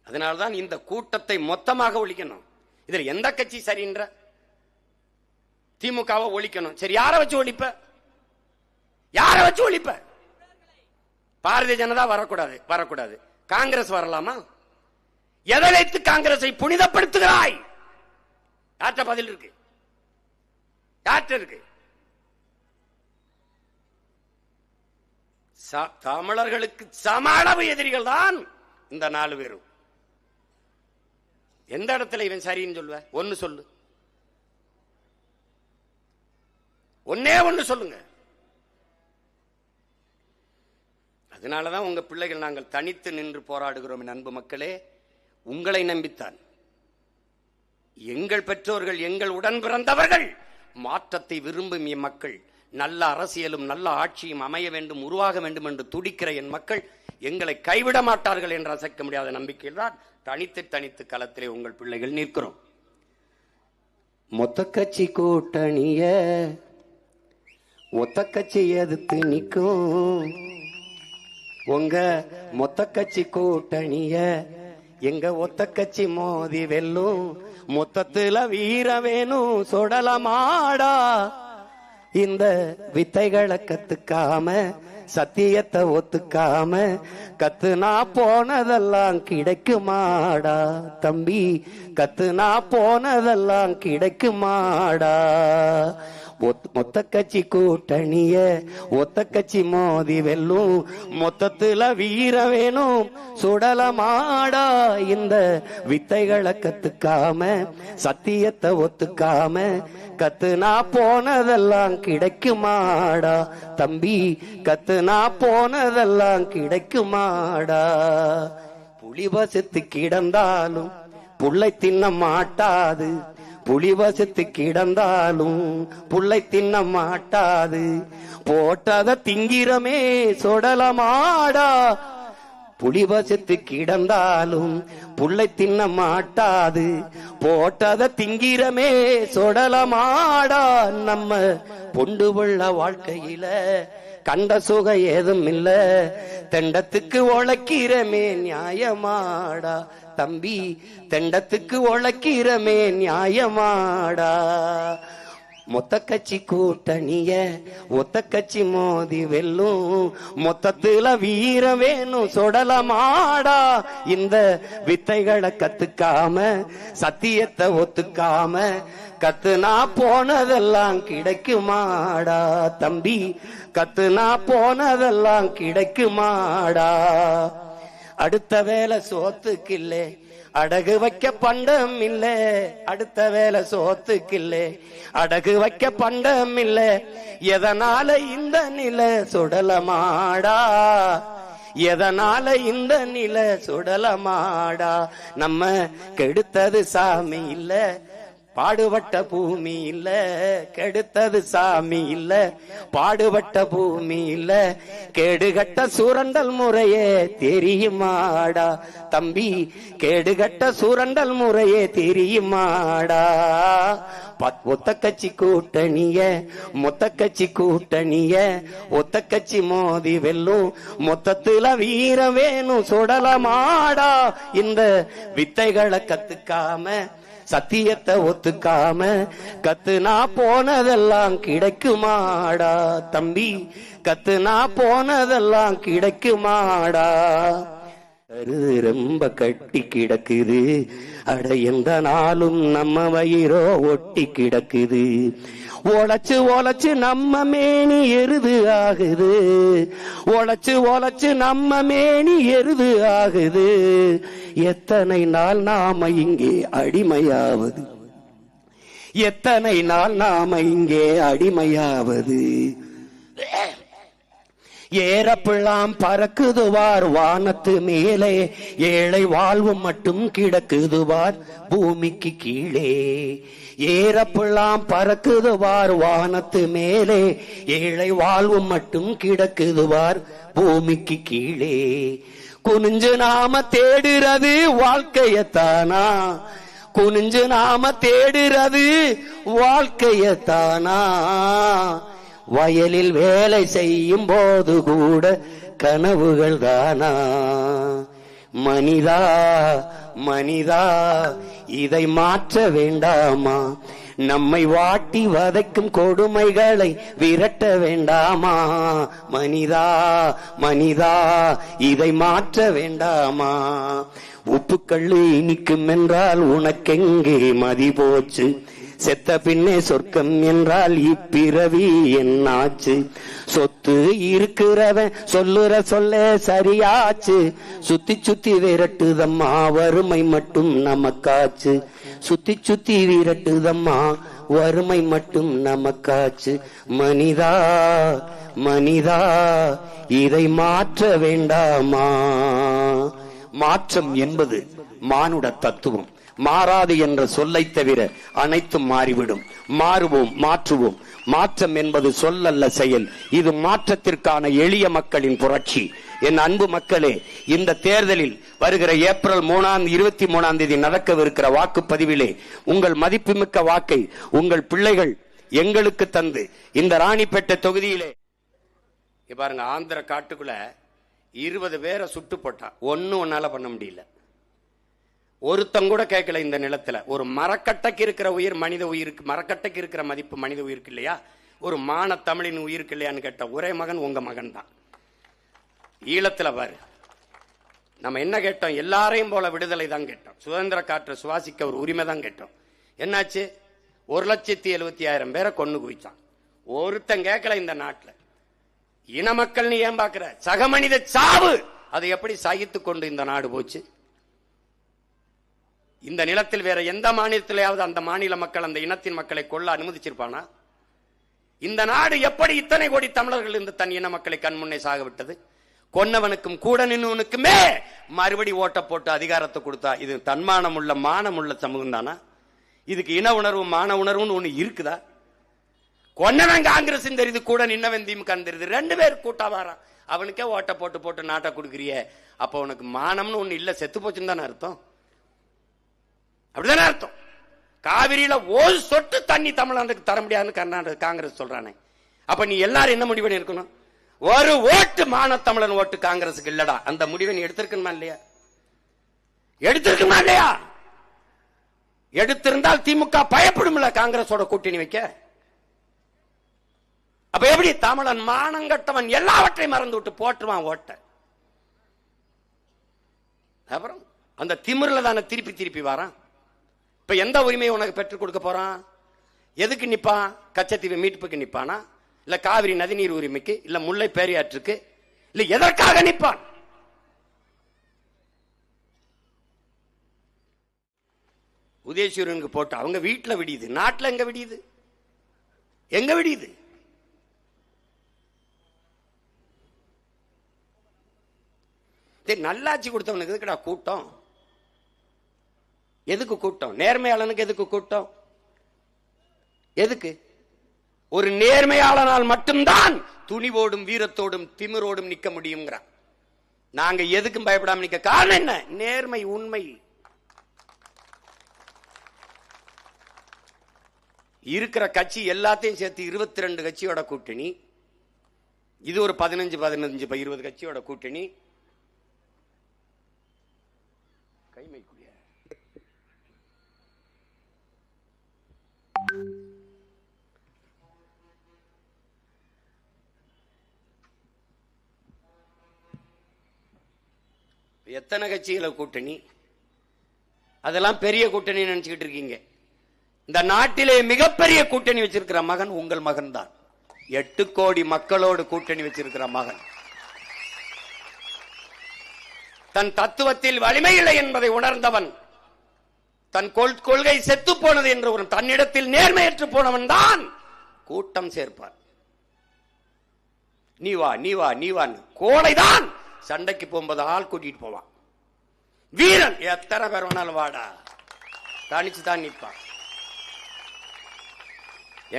அதனால்தான் இந்த கூட்டத்தை மொத்தமாக ஒழிக்கணும். இதில் எந்த கட்சி சரின்ற? திமுகவை ஒழிக்கணும். சரி, யாரை வச்சு ஒழிப்ப? யாரை வச்சு ஒழிப்ப? பாரதிய ஜனதா வரக்கூடாது. காங்கிரஸ் வரலாமா? எதை வைத்து காங்கிரஸை புனிதப்படுத்துகிறாய்? யார்கிட்ட பதில் இருக்கு? யார்கிட்ட இருக்கு? தமிழர்களுக்கு சம அளவு எதிரிகள் தான் இந்த 4 பேரும். எந்த இடத்துல இவன் சரின்னு சொல்லுவ? ஒன்னு சொல்லு, ஒன்னு சொல்லுங்க. அதனாலதான் உங்க பிள்ளைகள் நாங்கள் தனித்து நின்று போராடுகிறோம். அன்பு மக்களே, உங்களை நம்பித்தான். எங்கள் பெற்றோர்கள், எங்கள் உடன் பிறந்தவர்கள் மாற்றத்தை விரும்பும் என் மக்கள், நல்ல அரசியலும் நல்ல ஆட்சியும் அமைய வேண்டும், உருவாக வேண்டும் என்று துடிக்கிற என் மக்கள் எங்களை கைவிட மாட்டார்கள் என்ற அசைக்க முடியாத நம்பிக்கையில் தான் தனித்து களத்திலே உங்கள் பிள்ளைகள் நிற்கிறோம். மொத்த கட்சி கூட்டணிய ஒத்த கட்சி எதிர்த்து நிற்கும். உங்க மொத்த கட்சி கூட்டணிய எங்க ஒத்த கட்சி மோதி வெல்லும். மொத்தத்துல வீர வேணும் சொடலமாடா. இந்த வித்தைகளை கத்துக்காம, சத்தியத்தை ஒத்துக்காம, கத்துனா போனதெல்லாம் கிடைக்குமாடா தம்பி, கத்துனா போனதெல்லாம் கிடைக்குமாடா. மொத்த கட்சி கூட்டணிய ஒத்த கட்சி மோதி வெல்லும். மொத்தத்துல வீர வேணும் சுடலமாடா. இந்த வித்தைகளை கத்துக்காம, சத்தியத்தை ஒத்துக்காம, கத்துனா போனதெல்லாம் கிடைக்குமாடா தம்பி, கத்துனா போனதெல்லாம் கிடைக்குமாடா. புலி வசத்து கிடந்தாலும் புள்ளை தின்ன மாட்டாது, புலி வசத்து கிடந்தாலும் புள்ளை தின்ன மாட்டாது. போட்டத திங்கிறமே சொடலமாடா. புலி வசத்து கிடந்தாலும் புள்ளை தின்ன மாட்டாது. போட்டத திங்கிறமே சொடலமாடா. நம்ம பொண்டு உள்ள வாழ்க்கையில கண்ட சுகம் ஏதும் இல்ல. தெண்டத்துக்கு உழைக்கிறமே நியாயமாடா தம்பி, தெண்டத்துக்கு உழைக்கிறமே நியாயமாடா. மொத்த கட்சி கூட்டணிய ஒத்த கட்சி மோதி வெல்லும். மொத்தத்துல வீர வேணும் சொடலமாடா. இந்த வித்தைகளை கத்துக்காம, சத்தியத்தை ஒத்துக்காம, கத்துனா போனதெல்லாம் கிடைக்குமாடா தம்பி, கத்துனா போனதெல்லாம் கிடைக்குமாடா. அடுத்த வேலை சோத்துக்கில்லே அடகு வைக்க பண்டம் இல்ல. அடுத்த வேலை சோத்துக்கில்லே அடகு வைக்க பண்டம் இல்ல. எதனால இந்த நிலை சுடலமாடா, எதனால இந்த நிலை சுடலமாடா. நம்ம கெடுத்தது சாமி இல்ல, பாடுபட்ட பூமி இல்ல. கெடுத்தது சாமி இல்ல, பாடுபட்ட பூமி இல்ல. கேடுகட்ட சுரண்டல் முறையே தெரியுமாடா தம்பி, கேடுகட்ட சுரண்டல் முறையே தெரியுமாடா. ஒத்த கட்சி கூட்டணிய மொத்த கட்சி கூட்டணிய ஒத்த கட்சி மோதி வெல்லும். மொத்தத்துல வீர வேணும் சுடலமாடா. இந்த வித்தைகளை கத்துக்காம, சத்தியத்தை ஒத்துக்காம, கத்துனா போனதெல்லாம் கிடைக்குமாடா தம்பி, கத்துனா போனதெல்லாம் கிடைக்குமாடா. ரொம்ப கட்டி கிடக்குது அட, எந்த நாளும் நம்ம வயிறோ ஒட்டி கிடக்குது. உழைச்சு உழைச்சு நம்ம மேனி எருது ஆகுது, உழைச்சு உழைச்சு நம்ம மேனி எருது ஆகுது. எத்தனை நாள் நாம இங்கே அடிமையாவது, எத்தனை நாள் நாம இங்கே அடிமையாவது. ஏறப்பிள்ளாம் பறக்குதுவார் வானத்து மேலே, ஏழை வாழ்வு மட்டும் கிடக்குதுவார் பூமிக்கு கீழே. ஏறப்பிள்ளாம் பறக்குதுவார் வானத்து மேலே, ஏழை வாழ்வு மட்டும் கிடக்குதுவார் பூமிக்கு கீழே. குனிஞ்சு நாம தேடுறது வாழ்க்கையத்தானா, குனிஞ்சு நாம தேடுறது வாழ்க்கையத்தானா. வயலில் வேலை செய்யும் போது கூட கனவுகள் தானா, மனிதா மனிதா இதை மாற்ற வேண்டாமா? நம்மை வாட்டி வதைக்கும் கொடுமைகளை விரட்ட வேண்டாமா? மனிதா மனிதா இதை மாற்ற வேண்டாமா? உப்புக்கல்லு இனிக்கும் என்றால் உனக்கெங்கே மதி போச்சு? செத்த பின்னே சொர்க்கம் என்றால் இப்பிறவி என்னாச்சு? சொத்து இருக்கிறவன் சொல்லுற சொல்ல சரியாச்சு. சுத்தி சுத்தி விரட்டுதம்மா வறுமை மட்டும் நமக்காச்சு. சுத்தி சுத்தி விரட்டுதம்மா வறுமை மட்டும் நமக்காச்சு. மனிதா மனிதா இதை மாற்ற வேண்டாமா? மாற்றம் என்பது மானுட தத்துவம். மாறாது என்ற சொல்லை தவிர அனைத்தும் மாறிவிடும். மாறுவோம், மாற்றுவோம். மாற்றம் என்பது சொல்லல்ல, செயல். இது மாற்றத்திற்கான எளிய மக்களின் புரட்சி. என் அன்பு மக்களே, இந்த தேர்தலில் வருகிற ஏப்ரல் 23 நடக்கவிருக்கிற வாக்குப்பதிவிலே உங்கள் மதிப்புமிக்க வாக்கை உங்கள் பிள்ளைகள் எங்களுக்கு தந்து இந்த ராணிப்பேட்டை தொகுதியிலே பாருங்க, ஆந்திர காட்டுக்குள்ள 20 பேரை சுட்டு போட்டா ஒன்னால பண்ண முடியல. ஒருத்தங்கூட கேட்கல. இந்த நிலத்துல ஒரு மரக்கட்டைக்கு இருக்கிற உயிர் மனித உயிருக்கு, மரக்கட்டைக்கு இருக்கிற மதிப்பு மனித உயிருக்கு இல்லையா? ஒரு மான தமிழின் உயிருக்கு இல்லையான்னு கேட்ட ஒரே மகன் உங்க மகன் தான். ஈழத்துல பாரு, நம்ம என்ன கேட்டோம்? எல்லாரையும் போல விடுதலை தான் கேட்டோம். சுதந்திர காற்றை சுவாசிக்க ஒரு உரிமை தான் கேட்டோம். என்னாச்சு? 1,70,000 பேரை கொண்டு குவிச்சான். ஒருத்தன் கேட்கல. இந்த நாட்டில் இன மக்கள் நீ ஏன் பாக்குற? சக மனித சாவு அதை எப்படி சகித்து கொண்டு இந்த நாடு போச்சு? இந்த நிலத்தில் வேற எந்த மாநிலத்திலேயாவது அந்த மாநில மக்கள் அந்த இனத்தின் மக்களை கொல்ல அனுமதிச்சிருப்பானா? இந்த நாடு எப்படி இத்தனை கோடி தமிழர்கள் இந்த தன் இன மக்களை கண்முன்னே சாக விட்டது? கொன்னவனுக்கும் கூட நின்னுவனுக்குமே மறுபடி ஓட்ட போட்டு அதிகாரத்தை கொடுத்தா இது தன்மானம் உள்ள மானம் உள்ள சமூகம் தானா? இதுக்கு இன உணர்வு மான உணர்வுன்னு ஒண்ணு இருக்குதா? கொன்னவன் காங்கிரஸ் தெரியுது, கூட நின்னவன் திமுக தெரியுது, 2 பேர் கூட்டா வாரான். அவனுக்கே ஓட்ட போட்டு போட்டு நாட்டை கொடுக்குறிய, அப்ப உனக்கு மானம்னு ஒண்ணு இல்ல, செத்து போச்சுன்னு தானே அர்த்தம். அப்படிதானே அர்த்தம். காவிரியில ஒரு சொட்டு தண்ணி தமிழ்நாட்டுக்கு தர முடியாதுன்னு கர்நாடக காங்கிரஸ் சொல்றானே, அப்ப நீ எல்லாரும் என்ன முடிவு இருக்கணும்? ஒரு ஓட்டு மான தமிழன் ஓட்டு காங்கிரஸுக்கு இல்லடா, அந்த முடிவை நீ எடுத்திருக்கணுமா இல்லையா? எடுத்திருக்குமா இல்லையா? எடுத்திருந்தால் திமுக பயப்படும்ல காங்கிரஸோட கூட்டணி வைக்க. அப்ப எப்படி தமிழன் மானங்கட்டவன் எல்லாவற்றையும் மறந்து விட்டு போட்டுருவான் ஓட்ட? அப்புறம் அந்த திமிர்ல தானே திருப்பி திருப்பி வரான். இப்ப எந்த உரிமையை உனக்கு பெற்றுக் கொடுக்க போறான்? எதுக்கு நிப்பான்? கச்சத்தீவு மீட்புக்கு நிப்பானா? இல்ல காவிரி நதிநீர் உரிமைக்கு, இல்ல முல்லை பேரியாற்றுக்கு, இல்ல எதற்காக நிப்பான்? உதயசூரியனுக்கு போட்டு அவங்க வீட்டுல விடியுது, நாட்டுல எங்க விடியுது? எங்க விடியுது? நல்லாட்சி கொடுத்தவனுக்கு எதுக்குடா கூட்டம்? எதுக்கு கூட்டம்? நேர்மையாளனுக்கு எதுக்கு கூட்டம்? எதுக்கு? ஒரு நேர்மையாளனால் மட்டும்தான் துணிவோடும் வீரத்தோடும் திமிரோடும் நிக்க முடியுங்கிறான். நாங்க எதுக்கும் பயப்படாம நிக்க காரணம் என்ன? நேர்மை, உண்மை. இருக்கிற கட்சி எல்லாத்தையும் சேர்த்து 22 கட்சியோட கூட்டணி, இது ஒரு 15-20 கட்சியோட கூட்டணி. கைமைக்குரிய எத்தனை கட்சிகளை கூட்டணி? அதெல்லாம் பெரிய கூட்டணி நினைச்சுக்கிட்டு இருக்கீங்க. இந்த நாட்டிலே மிகப்பெரிய கூட்டணி வச்சிருக்கிற மகன் உங்கள் மகன் தான். 8 கோடி மக்களோடு கூட்டணி வச்சிருக்கிற மகன். தன் தத்துவத்தில் வலிமை இல்லை என்பதை உணர்ந்தவன், தன் கொள்கை செத்து போனது என்று ஒரு தன்னிடத்தில் நேர்மையற்று போனவன் தான் கூட்டம் சேர்ப்பான். நீ வா நீ வா நீ வா. கோடைதான் சண்டைக்கு போகும்போது ஆள் கூட்டிட்டு போவான். வீரன் எத்தனை பேர் வேணாலும் வாடா, தனிச்சு தான் நிற்பான்.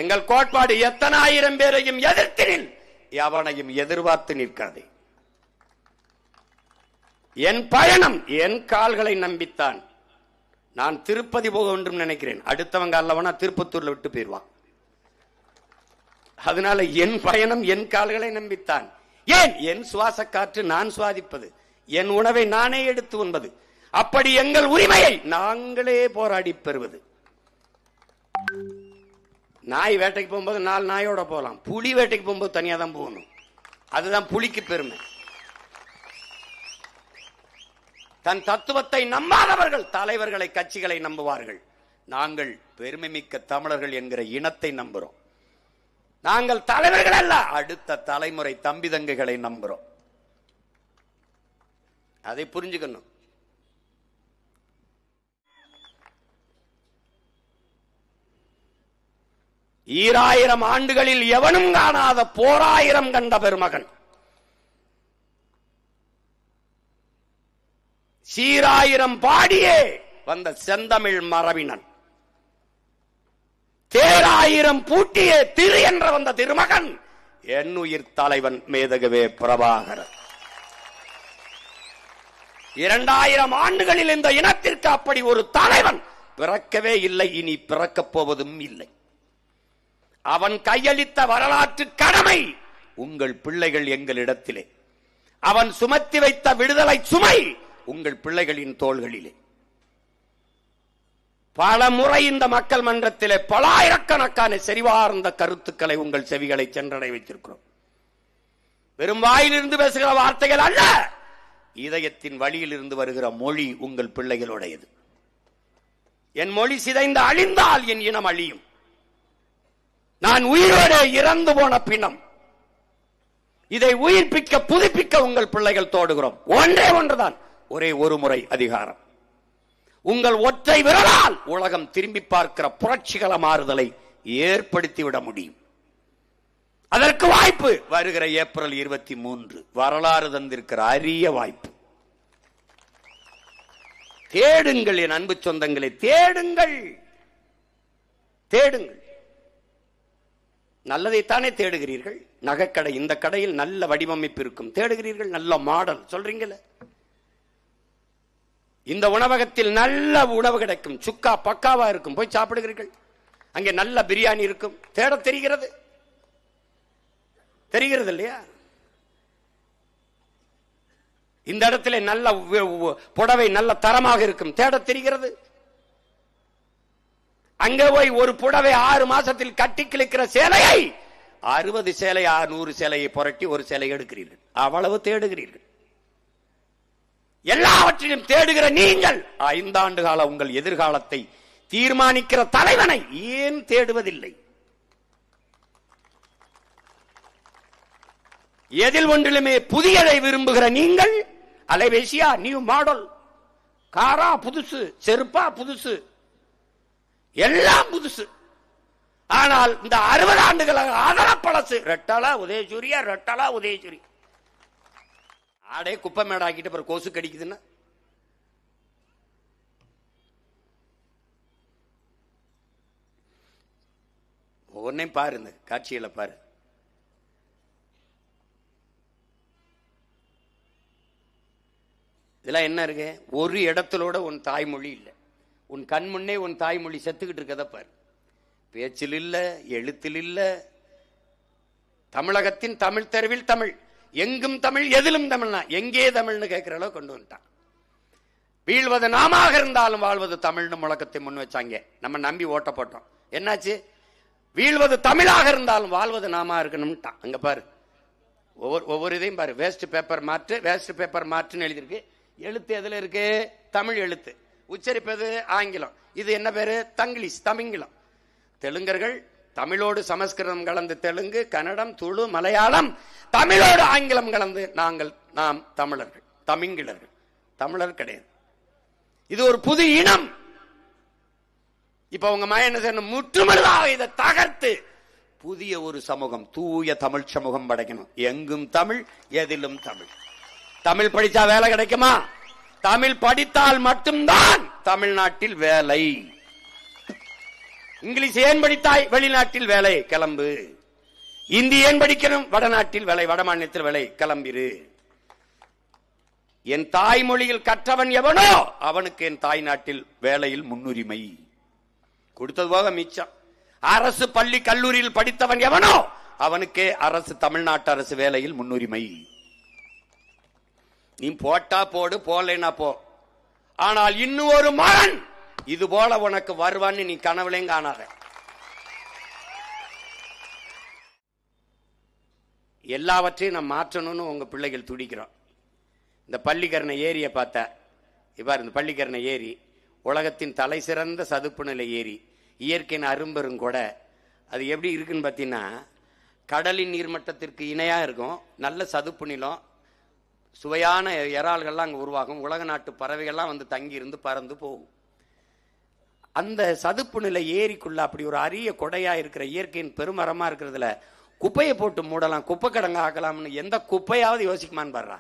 எங்கள் கோட்பாடு எத்தனை ஆயிரம் பேரையும் எதிர்க்கிறேன், எவனையும் எதிர்பார்த்து நிற்காதே. என் பயணம் என் கால்களை நம்பித்தான். நான் திருப்பதி போக வேண்டும் நினைக்கிறேன், அடுத்தவங்க அல்லவனா திருப்பத்தூர்ல விட்டு போயிருவான். அதனால என் பயணம் என் கால்களை நம்பித்தான். ஏன்? என் சுவாச காற்று நான் சுவாதிப்பது. என் உணவை நானே எடுத்து உண்பது. அப்படி எங்கள் உரிமையை நாங்களே போராடி பெறுவது. நாய் வேட்டைக்கு போகும்போது 4 நாயோட போகலாம், புலி வேட்டைக்கு போகும்போது தனியா தான் போகணும். அதுதான் புலிக்கு பெருமை. தன் தத்துவத்தை நம்பாதவர்கள் தலைவர்களை, கட்சிகளை நம்புவார்கள். நாங்கள் பெருமை மிக்க தமிழர்கள் என்கிற இனத்தை நம்புறோம். நாங்கள் தலைவர்கள் அல்ல, அடுத்த தலைமுறை தம்பி தங்கைகளை நம்புறோம். அதை புரிஞ்சுக்கணும். ஈராயிரம் ஆண்டுகளில் எவனும் காணாத போராயிரம் கண்ட பெருமகன், சீராயிரம் பாடியே வந்த செந்தமிழ் மரபினன், தேராயிரம் பூட்டியே திரு என்ற வந்த திருமகன் என் உயிர் தலைவன் மேதகவே பிரபாகரன். 2000 ஆண்டுகளில் இந்த இனத்திற்கு அப்படி ஒரு தலைவன் பிறக்கவே இல்லை, இனி பிறக்கப் போவதும் இல்லை. அவன் கையளித்த வரலாற்று கடமை உங்கள் பிள்ளைகள் எங்களிடத்திலே. அவன் சுமத்தி வைத்த விடுதலை சுமை உங்கள் பிள்ளைகளின் தோள்களிலே. பல முறை இந்த மக்கள் மன்றத்திலே பல ஆயிரக்கணக்கான செறிவார்ந்த கருத்துக்களை உங்கள் செவிகளை சென்றடை வைத்திருக்கிறோம். வெறும் வாயிலிருந்து பேசுகிற வார்த்தைகள் அல்ல, இதயத்தின் வழியில் இருந்து வருகிற மொழி உங்கள் பிள்ளைகளுடையது. என் மொழி சிதைந்து அழிந்தால் என் இனம் அழியும். நான் உயிரோடு இறந்து போன பிணம். இதை உயிர்ப்பிக்க, புதுப்பிக்க உங்கள் பிள்ளைகள் தோடுகிறோம். ஒன்றே ஒன்றுதான், ஒரே ஒரு முறை அதிகாரம். உங்கள் ஒற்றை விரலால் உலகம் திரும்பி பார்க்கிற புரட்சிகர மாறுதலை ஏற்படுத்திவிட முடியும். அதற்கு வாய்ப்பு வருகிற ஏப்ரல் 23 வரலாறு தந்திருக்கிற அரிய வாய்ப்பு. தேடுங்கள் என் அன்பு சொந்தங்களை, தேடுங்கள், தேடுங்கள். நல்லதைத்தானே தேடுகிறீர்கள். நகைக்கடை, இந்த கடையில் நல்ல வடிவமைப்பு இருக்கும், தேடுகிறீர்கள். நல்ல மாடல் சொல்றீங்கல்ல. இந்த உணவகத்தில் நல்ல உணவு கிடைக்கும், சுக்கா பக்காவா இருக்கும், போய் சாப்பிடுகிறீர்கள். அங்கே நல்ல பிரியாணி இருக்கும், தேட தெரிகிறது, தெரிகிறது இல்லையா? இந்த இடத்துல நல்ல புடவை நல்ல தரமாக இருக்கும், தேட தெரிகிறது. அங்கே போய் ஒரு புடவை 6 மாசத்தில் கட்டி கிழிக்கிற சேலையை 60 சேலை 100 சேலையை புரட்டி ஒரு சேலை எடுக்கிறீர்கள். அவ்வளவு தேடுகிறீர்கள். எல்லாவற்றையும் தேடுகிற நீங்கள் 5 ஆண்டு கால உங்கள் எதிர்காலத்தை தீர்மானிக்கிற தலைவனை ஏன் தேடுவதில்லை? எதில் ஒன்றிலுமே புதியதை விரும்புகிற நீங்கள், அலைபேசியா நியூ மாடல், காரா புதுசு, செருப்பா புதுசு, எல்லாம் புதுசு. ஆனால் இந்த 60 ஆண்டுகளாக ஆதர பழசு. ரெட்டலா உதயசூரியா, ரெட்டலா உதயசூரி. ஆடே குப்பை மேட ஆக்கிட்டு அப்புறம் கொசு கடிக்குதுன்னா ஒன்னையும் பாரு, இந்த காட்சியில பாரு. இதெல்லாம் என்ன இருக்கு? ஒரு இடத்திலோட உன் தாய்மொழி இல்லை. உன் கண் முன்னே உன் தாய்மொழி செத்துக்கிட்டு இருக்கத பாரு. பேச்சில் இல்ல, எழுத்தில் இல்ல. தமிழகத்தின் தமிழ் தெருவில் தமிழ், எங்கும் தமிழ், எதிலும் தமிழ்னா எங்கே தமிழ்னு கேட்கிற அளவு கொண்டு வந்துட்டான். வீழ்வது நாமாக இருந்தாலும் வாழ்வது தமிழ்னு முழக்கத்தை முன் வச்சாங்க. நம்ம நம்பி ஓட்ட போட்டோம். என்னாச்சு? வீழ்வது தமிழாக இருந்தாலும் வாழ்வது நாமா இருக்கணும்ட்டான். அங்க பாரு, ஒவ்வொரு இதையும் பாரு. வேஸ்ட் பேப்பர் மாற்று, வேஸ்ட் பேப்பர் மாற்றுன்னு எழுதியிருக்கு. எழுத்து எதுல இருக்கு? தமிழ் எழுத்து. உச்சரிப்பது ஆங்கிலம். இது என்ன பேரு? தங்கிலீஷ், தமிங்கிலம். தெலுங்கர்கள் தமிழோடு சமஸ்கிருதம் கலந்து தெலுங்கு, கன்னடம், துளு, மலையாளம், தமிழோடு ஆங்கிலம் கலந்து நாம் தமிழர்கள், தமிங்கிலர்கள். தமிழர் கிடையாது. இது ஒரு புது இனம். இப்ப உங்க மகன் என்ன செய்யணும்? முற்றுமுழுதாக இதை தகர்த்து புதிய ஒரு சமூகம், தூய தமிழ் சமூகம் படைக்கணும். எங்கும் தமிழ், எதிலும் தமிழ். தமிழ் படிச்சா வேலை கிடைக்குமா? தமிழ் படித்தால் மட்டும்தான் தமிழ்நாட்டில் வேலை. இங்கிலீஷ் ஏன் படித்தாய்? வெளிநாட்டில் வேலை, கிளம்பு. இந்தி ஏன் படிக்கணும்? வடநாட்டில் வேலை, வட மாநிலத்தில் வேலை, கிளம்பிரு. என் தாய்மொழியில் கற்றவன் எவனோ அவனுக்கு என் தாய் நாட்டில் வேலையில் முன்னுரிமை. கொடுத்தது போக மிச்சம். அரசு பள்ளி கல்லூரியில் படித்தவன் எவனோ அவனுக்கே அரசு, தமிழ்நாட்டு அரசு வேலையில் முன்னுரிமை. நீ போட்டா போடு, போடலைன்னா போ. ஆனால் இன்னும் ஒரு மகன் இது போல உனக்கு வருவான்னு நீ கனவுலையும் காணாத. எல்லாவற்றையும் நான் மாற்றணும்னு உங்க பிள்ளைகள் துடிக்கிறோம். இந்த பள்ளிக்கரணை ஏரியை பார்த்தா இவ்வாறு, இந்த பள்ளிக்கரணை ஏரி உலகத்தின் தலை சிறந்த சதுப்பு நிலை ஏரி, இயற்கையின் அரும்பெரும் கூட. அது எப்படி இருக்குன்னு பார்த்தீங்கன்னா, கடலின் நீர்மட்டத்திற்கு இணையாக இருக்கும், நல்ல சதுப்பு நிலம், சுவையான இறால்கள்லாம் அங்கே உருவாகும், உலக நாட்டு பறவைகள்லாம் வந்து தங்கி இருந்து பறந்து போகும். அந்த சதுப்பு நிலை ஏரிக்குள்ள அப்படி ஒரு அரிய கொடையா இருக்கிற இயற்கையின் பெருமரமா இருக்கிறதுல குப்பையை போட்டு மூடலாம், குப்பை கடங்க ஆக்கலாம்னு எந்த குப்பையாவது யோசிக்குமான்னு பாடுறா.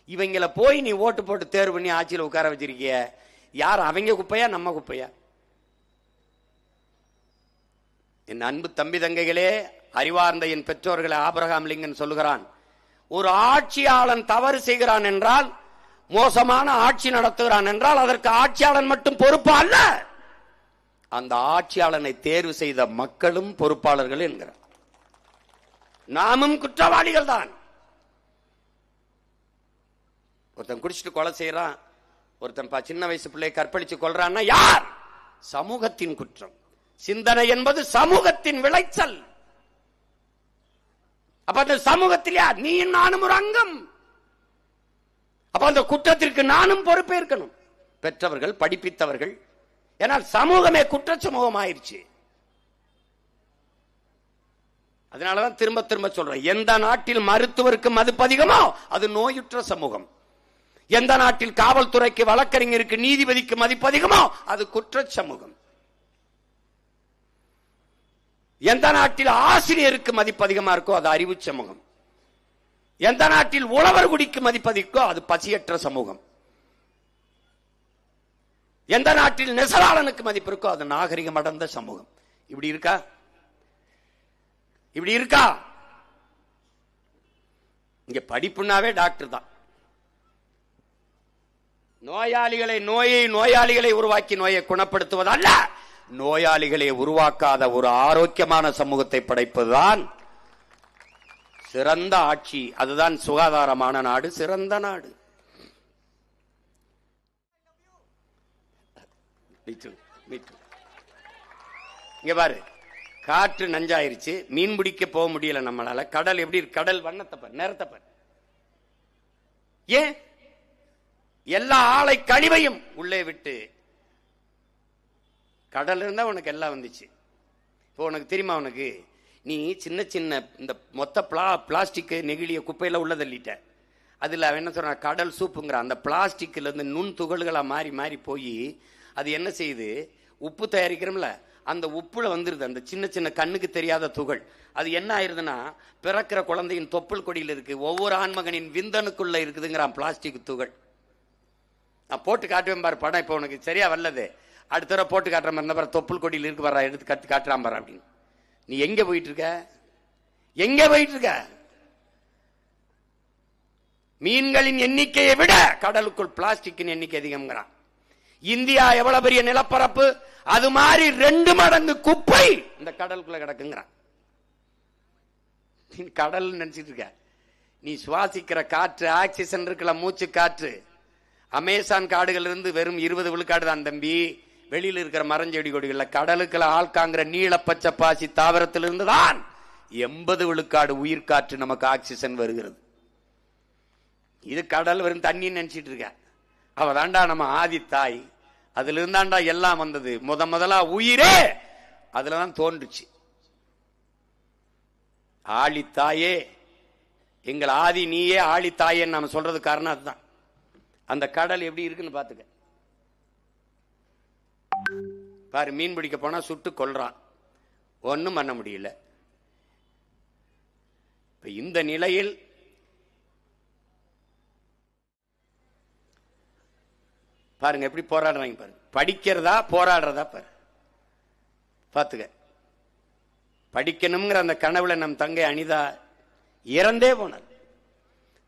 இவங்களை போய் நீ ஓட்டு போட்டு தேர்வு பண்ணி ஆட்சியில் உட்கார வச்சிருக்கிய, யார் அவங்க குப்பையா நம்ம குப்பையா? என் அன்பு தம்பி தங்கைகளே, அறிவார்ந்த என் பெற்றோர்களை ஆபிரகாம் லிங்கன் சொல்லுகிறான், ஒரு ஆட்சியாளன் தவறு செய்கிறான் என்றால், மோசமான ஆட்சி நடத்துகிறான் என்றால் அதற்கு ஆட்சியாளன் மட்டும் பொறுப்பு அல்ல, அந்த ஆட்சியாளனை தேர்வு செய்த மக்களும் பொறுப்பாளர்கள் என்கிறார். நாமும் குற்றவாளிகள் தான். ஒருத்தன் குடிச்சிட்டு கொலை செய்யறான், ஒருத்தன் சின்ன வயசு பிள்ளை கற்பழிச்சு கொள்றான்னா யார்? சமூகத்தின் குற்றம். சிந்தனை என்பது சமூகத்தின் விளைச்சல். அப்ப அந்த சமூகத்தில் யார்? நீ நானும் ஒரு அங்கம். அப்ப அந்த குற்றத்திற்கு நானும் பொறுப்பேற்கணும். பெற்றவர்கள், படிப்பித்தவர்கள். ஏனால் சமூகமே குற்ற சமூகம் ஆயிடுச்சு. அதனாலதான் திரும்ப திரும்ப சொல்றேன், எந்த நாட்டில் மருத்துவருக்கு மதிப்பு அதிகமோ அது நோயுற்ற சமூகம். எந்த நாட்டில் காவல்துறைக்கு, வழக்கறிஞருக்கு, நீதிபதிக்கு மதிப்பு அதிகமோ அது குற்ற சமூகம். எந்த நாட்டில் ஆசிரியருக்கு மதிப்பு அதிகமா இருக்கோ அது அறிவு சமூகம். எந்த நாட்டில் உழவர் குடிக்கு மதிப்பு அதிகோ அது பசியற்ற சமூகம். எந்த நாட்டில் நெசவாளனுக்கு மதிப்பு இருக்கோ அது நாகரிகம் அடைந்த சமூகம். இப்படி இருக்கா? இப்படி இருக்கா? இங்க படிப்புனாவே டாக்டர் தான். நோயாளிகளை உருவாக்கி நோயை குணப்படுத்துவது அல்ல, நோயாளிகளை உருவாக்காத ஒரு ஆரோக்கியமான சமூகத்தை படைப்பதுதான் சிறந்த ஆட்சி. அதுதான் சுகாதாரமான நாடு, சிறந்த நாடு. இங்க பாரு, காற்று நஞ்சாயிருச்சு, மீன் பிடிக்க போக முடியல நம்மளால. கடல் எப்படி இருக்கு? கடல் வண்ணத்தப்பர், நேரத்தப்பர். ஏன்? எல்லா ஆளை கழிவையும் உள்ளே விட்டு, கடல் இருந்தா உனக்கு எல்லாம் வந்துச்சு. இப்போ உனக்கு தெரியுமா, உனக்கு நீ சின்ன சின்ன இந்த மொத்த பிளாஸ்டிக் நெகிழிய குப்பையில உள்ள தள்ளிட்ட. அதுல அவன் என்ன சொல்றான்? கடல் சூப்புங்கிற அந்த பிளாஸ்டிக்ல இருந்து நுண் துகள்களா மாறி மாறி போய் அது என்ன செய்யுது? உப்பு தயாரிக்கிறோம்ல, அந்த உப்புல வந்துருது அந்த சின்ன சின்ன கண்ணுக்கு தெரியாத துகள். அது என்ன ஆயிருதுன்னா, பிறக்கிற குழந்தையின் தொப்புள் கொடியில் இருக்கு, ஒவ்வொரு ஆண்மகனின் விந்தணுக்குள்ள இருக்குதுங்கிறான் பிளாஸ்டிக் துகள். நான் போட்டு காட்டுவேன் பாரு படம். இப்போ உனக்கு சரியா வரலது, அடுத்த தடவை போட்டு காட்டுற மாதிரி இருந்தா தொப்புள் கொடியில் இருக்கு பாரு, எடுத்து கத்து காட்டுறான் பாரு அப்படின்னு. நீ எங்க போயிட்டு இருக்க? எங்க போயிட்டு இருக்க? மீன்களின் எண்ணிக்கையை விட கடலுக்குள் பிளாஸ்டிக்கின் எண்ணிக்கை அதிகம்ங்கிறான். இந்தியா எவ்வளவு பெரிய நிலப்பரப்பு, அது மாதிரி 2 மடங்கு குப்பை இந்த கடலுக்குள்ள கிடக்குங்கிறான். நீ கடல் நினைச்சிட்டு இருக்க. நீ சுவாசிக்கிற காற்று, ஆக்சிஜன் இருக்குல்ல, மூச்சு காற்று, அமேசான் காடுகள் இருந்து வெறும் 20 விழுக்காடு தான் தம்பி. வெளியில் இருக்கிற மரஞ்செடி கொடிகள்ல கடலுக்குள்ள ஆள்காங்கிற நீல பச்சை பாசி தாவரத்திலிருந்து தான் 80 விழுக்காடு உயிர் காற்று நமக்கு ஆக்சிஜன் வருகிறது. இது கடல் வெறும் தண்ணி நினைச்சிட்டு இருக்க. அவ தாண்டா நம்ம ஆதி தாய், அதுல இருந்தாண்டா எல்லாம் வந்தது. முதலா உயிரே அதுலதான் தோன்றுச்சு. ஆழித்தாயே, எங்கள் ஆதி நீயே ஆழித்தாயேன்னு நம்ம சொல்றது காரணம் அதுதான். அந்த கடல் எப்படி இருக்குன்னு பாத்துக்க பாரு. மீன் பிடிக்க போனா சுட்டு கொல்றான், ஒன்னும் பண்ண முடியல. இந்த நிலையில் பாருங்க எப்படி போராடுறாங்க பாருங்க. படிக்கிறதா போராடுறதா பாரு, பாத்துக்க. படிக்கணுங்கிற அந்த கனவுல நம் தங்கை அனிதா இறந்தே போனார்.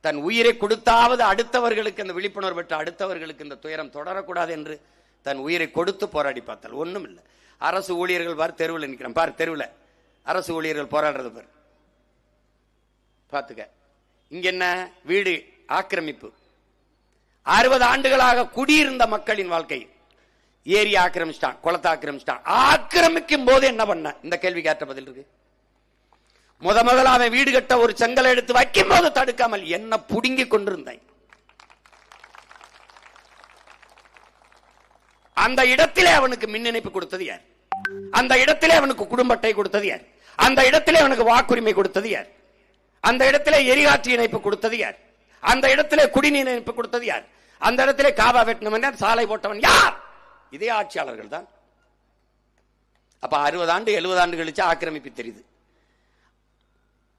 தன் உயிரை கொடுத்தாவது அடுத்தவர்களுக்கு அந்த விழிப்புணர்வு பெற்ற அடுத்தவர்களுக்கு இந்த துயரம் தொடரக்கூடாது என்று தன் உயிரை கொடுத்து போராடி பார்த்தால் ஒண்ணும் இல்லை. அரசு ஊழியர்கள் பாரு தெருவில் நிற்கிறான் பாரு, தெருவில் அரசு ஊழியர்கள் போராடுறது பாரு, பாத்துக்க. இங்க என்ன வீடு ஆக்கிரமிப்பு, 60 ஆண்டுகளாக குடியிருந்த மக்களின் வாழ்க்கை ஏரி ஆக்கிரமிச்சிட்டான், குளத்தை ஆக்கிரமிச்சிட்டான். ஆக்கிரமிக்கும் போது என்ன பண்ண? இந்த கேள்வி கேட்ட பதில் இருக்கு. முதல்ல அவன் வீடு கட்ட ஒரு செங்கலை எடுத்து வைக்கும் போது தடுக்காமல் என்ன புடுங்கி கொண்டிருந்தேன். அந்த இடத்திலே அவனுக்கு மின் இணைப்பு கொடுத்தது யார்? அந்த இடத்திலே அவனுக்கு குடும்ப அட்டை கொடுத்தது யார்? அந்த இடத்திலே அவனுக்கு வாக்குரிமை கொடுத்தது யார்? அந்த இடத்திலே எரிகாற்று இணைப்பு கொடுத்தது யார்? அந்த இடத்திலே குடிநீர் இணைப்பு கொடுத்தது யார்? அந்த இடத்திலே காவா வெட்டினவன், சாலை போட்டவன் யார்? இதே ஆட்சியாளர்கள் தான். அப்ப 60 ஆண்டு 70 ஆண்டு கழிச்சு ஆக்கிரமிப்பு தெரியுது.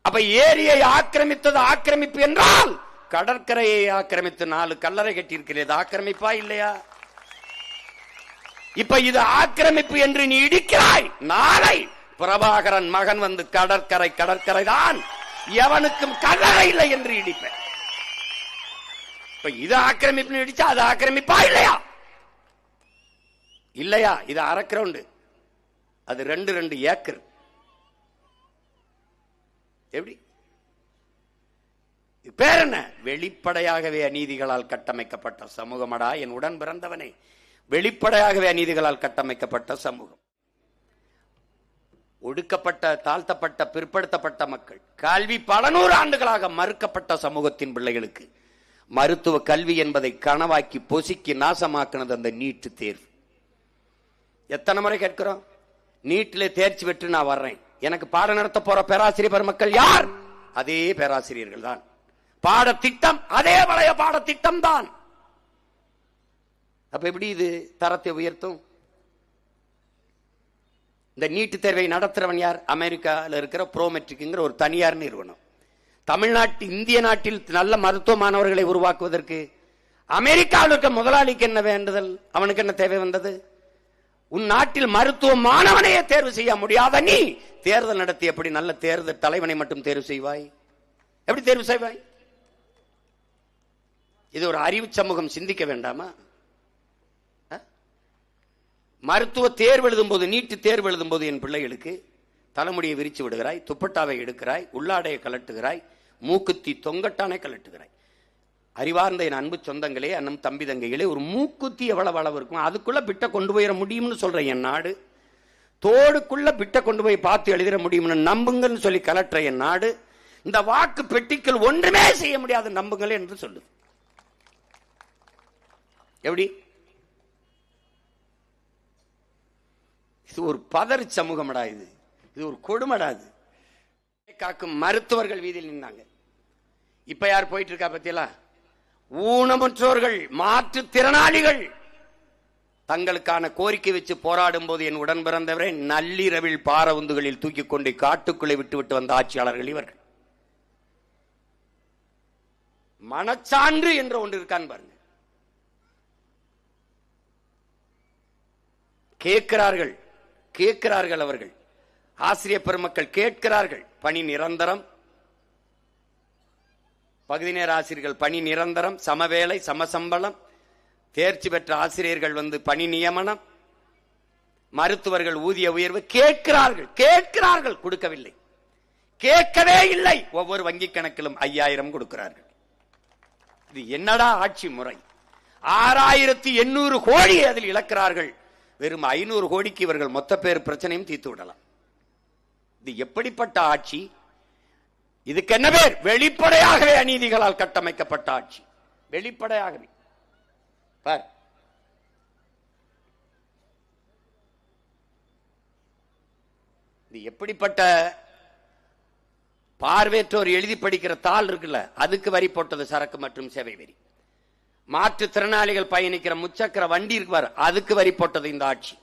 அப்ப ஏரியை ஆக்கிரமித்தது ஆக்கிரமிப்பு என்றால் கடற்கரையை ஆக்கிரமித்து 4 கல்லறை கட்டியிருக்கிறது ஆக்கிரமிப்பா இல்லையா? இப்ப இது ஆக்கிரமிப்பு என்று நீ இடிக்கிறாய். நாளை பிரபாகரன் மகன் வந்து கடற்கரை தான் எவனுக்கும் கல்லறை இல்லை என்று இடிப்பேன். இப்ப இது ஆக்கிரமிப்பு இடிச்சா அது ஆக்கிரமிப்பா இல்லையா? இல்லையா? இது அரை கிரவுண்டு, அது 2 ஏக்கர். எப்படி பேர் என்ன? வெளிப்படையாகவே அநீதிகளால் கட்டமைக்கப்பட்ட சமூகமடா என் உடன் பிறந்தவனே. வெளிப்படையாகவே அநீதிகளால் கட்டமைக்கப்பட்ட சமூகம். ஒடுக்கப்பட்ட, தாழ்த்தப்பட்ட, பிற்படுத்தப்பட்ட மக்கள், கல்வி பல 100 ஆண்டுகளாக மறுக்கப்பட்ட சமூகத்தின் பிள்ளைகளுக்கு மருத்துவ கல்வி என்பதை கனவாக்கி பொசுக்கி நாசமாக்கினது அந்த நீட் தேர்வு. எத்தனை முறை கேட்கிறோம்? நீட்டிலே தேர்ச்சி பெற்று நான் வர்றேன், எனக்கு பாடம் நடத்த போற பேராசிரியர் பெருமக்கள் யார்? அதே பேராசிரியர்கள் தான். பாடத்திட்டம் அதே பழைய பாடத்திட்டம் தான். அப்ப எப்படி இது தரத்தை உயர்த்தும்? இந்த நீட்டு தேர்வை நடத்துறவன் யார்? அமெரிக்காவில் இருக்கிற ப்ரோமெட்ரிக்ங்கிற ஒரு தனியார் நிறுவனம். தமிழ்நாட்டு, இந்திய நாட்டில் நல்ல மருத்துவ மாணவர்களை உருவாக்குவதற்கு அமெரிக்காவில் இருக்க முதலாளிக்கு என்ன வேண்டுதல்? அவனுக்கு என்ன தேவை வந்தது? உன் நாட்டில் மருத்துவ மாணவனையே தேர்வு செய்ய முடியாத நீ தேர்தல் நடத்தி எப்படி நல்ல தேர்தல் தலைவனை மட்டும் தேர்வு செய்வாய்? எப்படி தேர்வு செய்வாய்? இது ஒரு அறிவு சமூகம் சிந்திக்க வேண்டாமா? மருத்துவ தேர்வு எழுதும் போது, நீட்டு தேர்வு எழுதும் போது என் பிள்ளைகளுக்கு தலைமுடியை விரிச்சு விடுகிறாய், துப்பட்டாவை எடுக்கிறாய், உள்ளாடையை கலட்டுகிறாய், மூக்குத்தி தொங்கட்டானே கலட்டுகிறாய். அறிவார்ந்த என் அன்பு சொந்தங்களே, அண்ணன் தம்பி தங்கைகளே, ஒரு மூக்குத்தி எவ்வளவு அளவு இருக்கும்? அதுக்குள்ள பிட்ட கொண்டு போயிட முடியும்னு சொல்ற என் நாடு. தோடுக்குள்ள பிட்ட கொண்டு போய் பார்த்து எழுதிட முடியும்னு நம்புங்கன்னு சொல்லி கலட்டுற என் நாடு. இந்த வாக்கு பெட்டிக்குள் ஒன்றுமே செய்ய முடியாது நம்புங்கள் என்று சொல்லுது. எப்படி? இது ஒரு பதறி சமூகமடா, இது ஒரு கொடுமடாது. காக்கும் மருத்துவர்கள் வீதியில் நின்னாங்க. இப்ப யார் போயிட்டு இருக்கா பத்தியலா? ஊனமுற்றோர்கள், மாற்றுத்திறனாளிகள் தங்களுக்கான கோரிக்கை வச்சு போராடும் போது என் உடன் பிறந்தவரை நள்ளிரவில் பாரவுந்துகளில் தூக்கி கொண்டு காட்டுக்குள்ளே விட்டு வந்த ஆட்சியாளர்கள் இவர்கள். மனச்சான்று என்ற ஒன்று இருக்கான்னு பாருங்க. கேட்கிறார்கள் அவர்கள். ஆசிரியர் பெருமக்கள் கேட்கிறார்கள். பணி நிரந்தரம், பகுதி நேர ஆசிரியர்கள் பணி நிரந்தரம், சமவேளை, சமசம்பளம், தேர்ச்சி பெற்ற ஆசிரியர்கள் பணி நியமனம், மருத்துவர்கள் ஊதிய உயர்வு கேட்கிறார்கள். கொடுக்கவில்லை, கேட்கவே இல்லை. ஒவ்வொரு வங்கி கணக்கிலும் 5000 கொடுக்கிறார்கள். இது என்னடா ஆட்சி முறை? 6800 கோடி அதில் இழக்கிறார்கள். வெறும் 500 கோடிக்கு இவர்கள் மொத்த பேர் பிரச்சனையும் தீர்த்து விடலாம். இது எப்படிப்பட்ட ஆட்சி? இதுக்கு என்ன பேர்? வெளிப்படையாகவே அநீதிகளால் கட்டமைக்கப்பட்ட ஆட்சி. வெளிப்படையாகவே பார். இது எப்படிப்பட்ட பார்வையற்றோர் எழுதி படிக்கிற தாள் இருக்குல்ல, அதுக்கு வரி போட்டது சரக்கு மற்றும் சேவை வரி. மாற்றுத்திறனாளிகள் பயணிக்கிற முச்சக்கர வண்டி இருக்குவார், அதுக்கு வரி போட்டது இந்த ஆட்சி.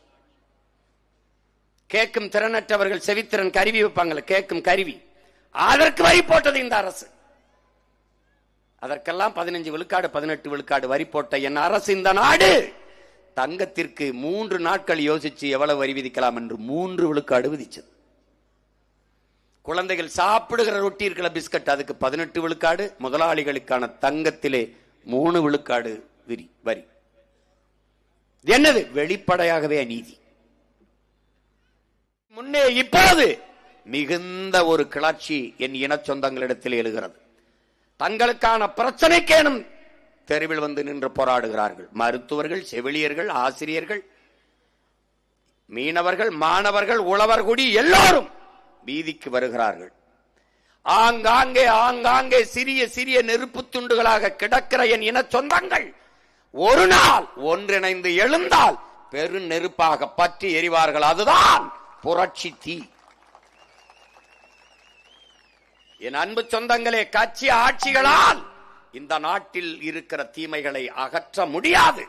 கேட்கும் திறனற்றவர்கள் செவித்திறன் கருவி வைப்பாங்கல்ல, கேட்கும் கருவி, அதற்கு வரி போட்டது இந்த அரசு. அதற்கெல்லாம் 15 விழுக்காடு 18 விழுக்காடு வரி போட்ட என் அரசு இந்த நாடு தங்கத்திற்கு 3 நாட்கள் யோசிச்சு எவ்வளவு வரி விதிக்கலாம் என்று 3 விழுக்காடு விதிச்சது. குழந்தைகள் சாப்பிடுகிற ரொட்டி இருக்கிற பிஸ்கட், அதுக்கு 18 விழுக்காடு. முதலாளிகளுக்கான தங்கத்திலே 3 விழுக்காடு வரி. என்னது? வெளிப்படையாகவே அநீதி. முன்னே இப்போது மிகுந்த ஒரு கிளர்ச்சி என் இன சொந்தங்களிடத்தில் எழுகிறது. தங்களுக்கான பிரச்சனைக்கேனும் தெருவில் வந்து நின்று போராடுகிறார்கள். மருத்துவர்கள், செவிலியர்கள், ஆசிரியர்கள், மீனவர்கள், மாணவர்கள், உழவர்குடி எல்லோரும் வீதிக்கு வருகிறார்கள். ஆங்காங்கே ஆங்காங்கே சிறிய சிறிய நெருப்பு துண்டுகளாக கிடக்கிற என் இன சொந்தங்கள் ஒரு நாள் ஒன்றிணைந்து எழுந்தால் பெரு நெருப்பாக பற்றி எரிவார்கள். அதுதான் புரட்சி தீ. என் அன்பு சொந்தங்களே, கட்சி ஆட்சிகளால் இந்த நாட்டில் இருக்கிற தீமைகளை அகற்ற முடியாது.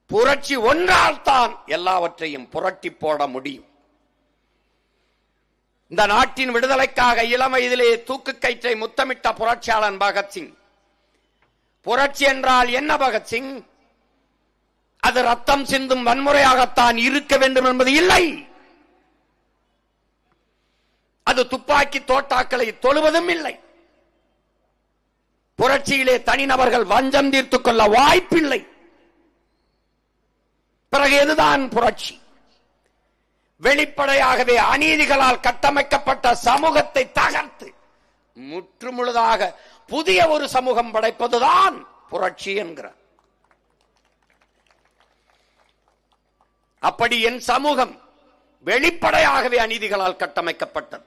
புரட்சி ஒன்றால் தான் எல்லாவற்றையும் புரட்டி போட முடியும். இந்த நாட்டின் விடுதலைக்காக இளம் வயதிலே தூக்கு கயிற்றை முத்தமிட்ட புரட்சியாளன் பகத்சிங். புரட்சி என்றால் என்ன பகத்சிங்? அது ரத்தம் சிந்தும் வன்முறையாகத்தான் இருக்க வேண்டும் என்பது இல்லை. அது துப்பாக்கி தோட்டாக்களை தொழுவதும் இல்லை. புரட்சியிலே தனிநபர்கள் வஞ்சம் தீர்த்துக் கொள்ள வாய்ப்பில்லை. பிறகு எதுதான் புரட்சி? வெளிப்படையாகவே அநீதிகளால் கட்டமைக்கப்பட்ட சமூகத்தை தகர்த்து முற்றுமுழுதாக புதிய ஒரு சமூகம் படைப்பதுதான் புரட்சி என்கிறார். அப்படி என் சமூகம் வெளிப்படையாகவே அநீதிகளால் கட்டமைக்கப்பட்டது.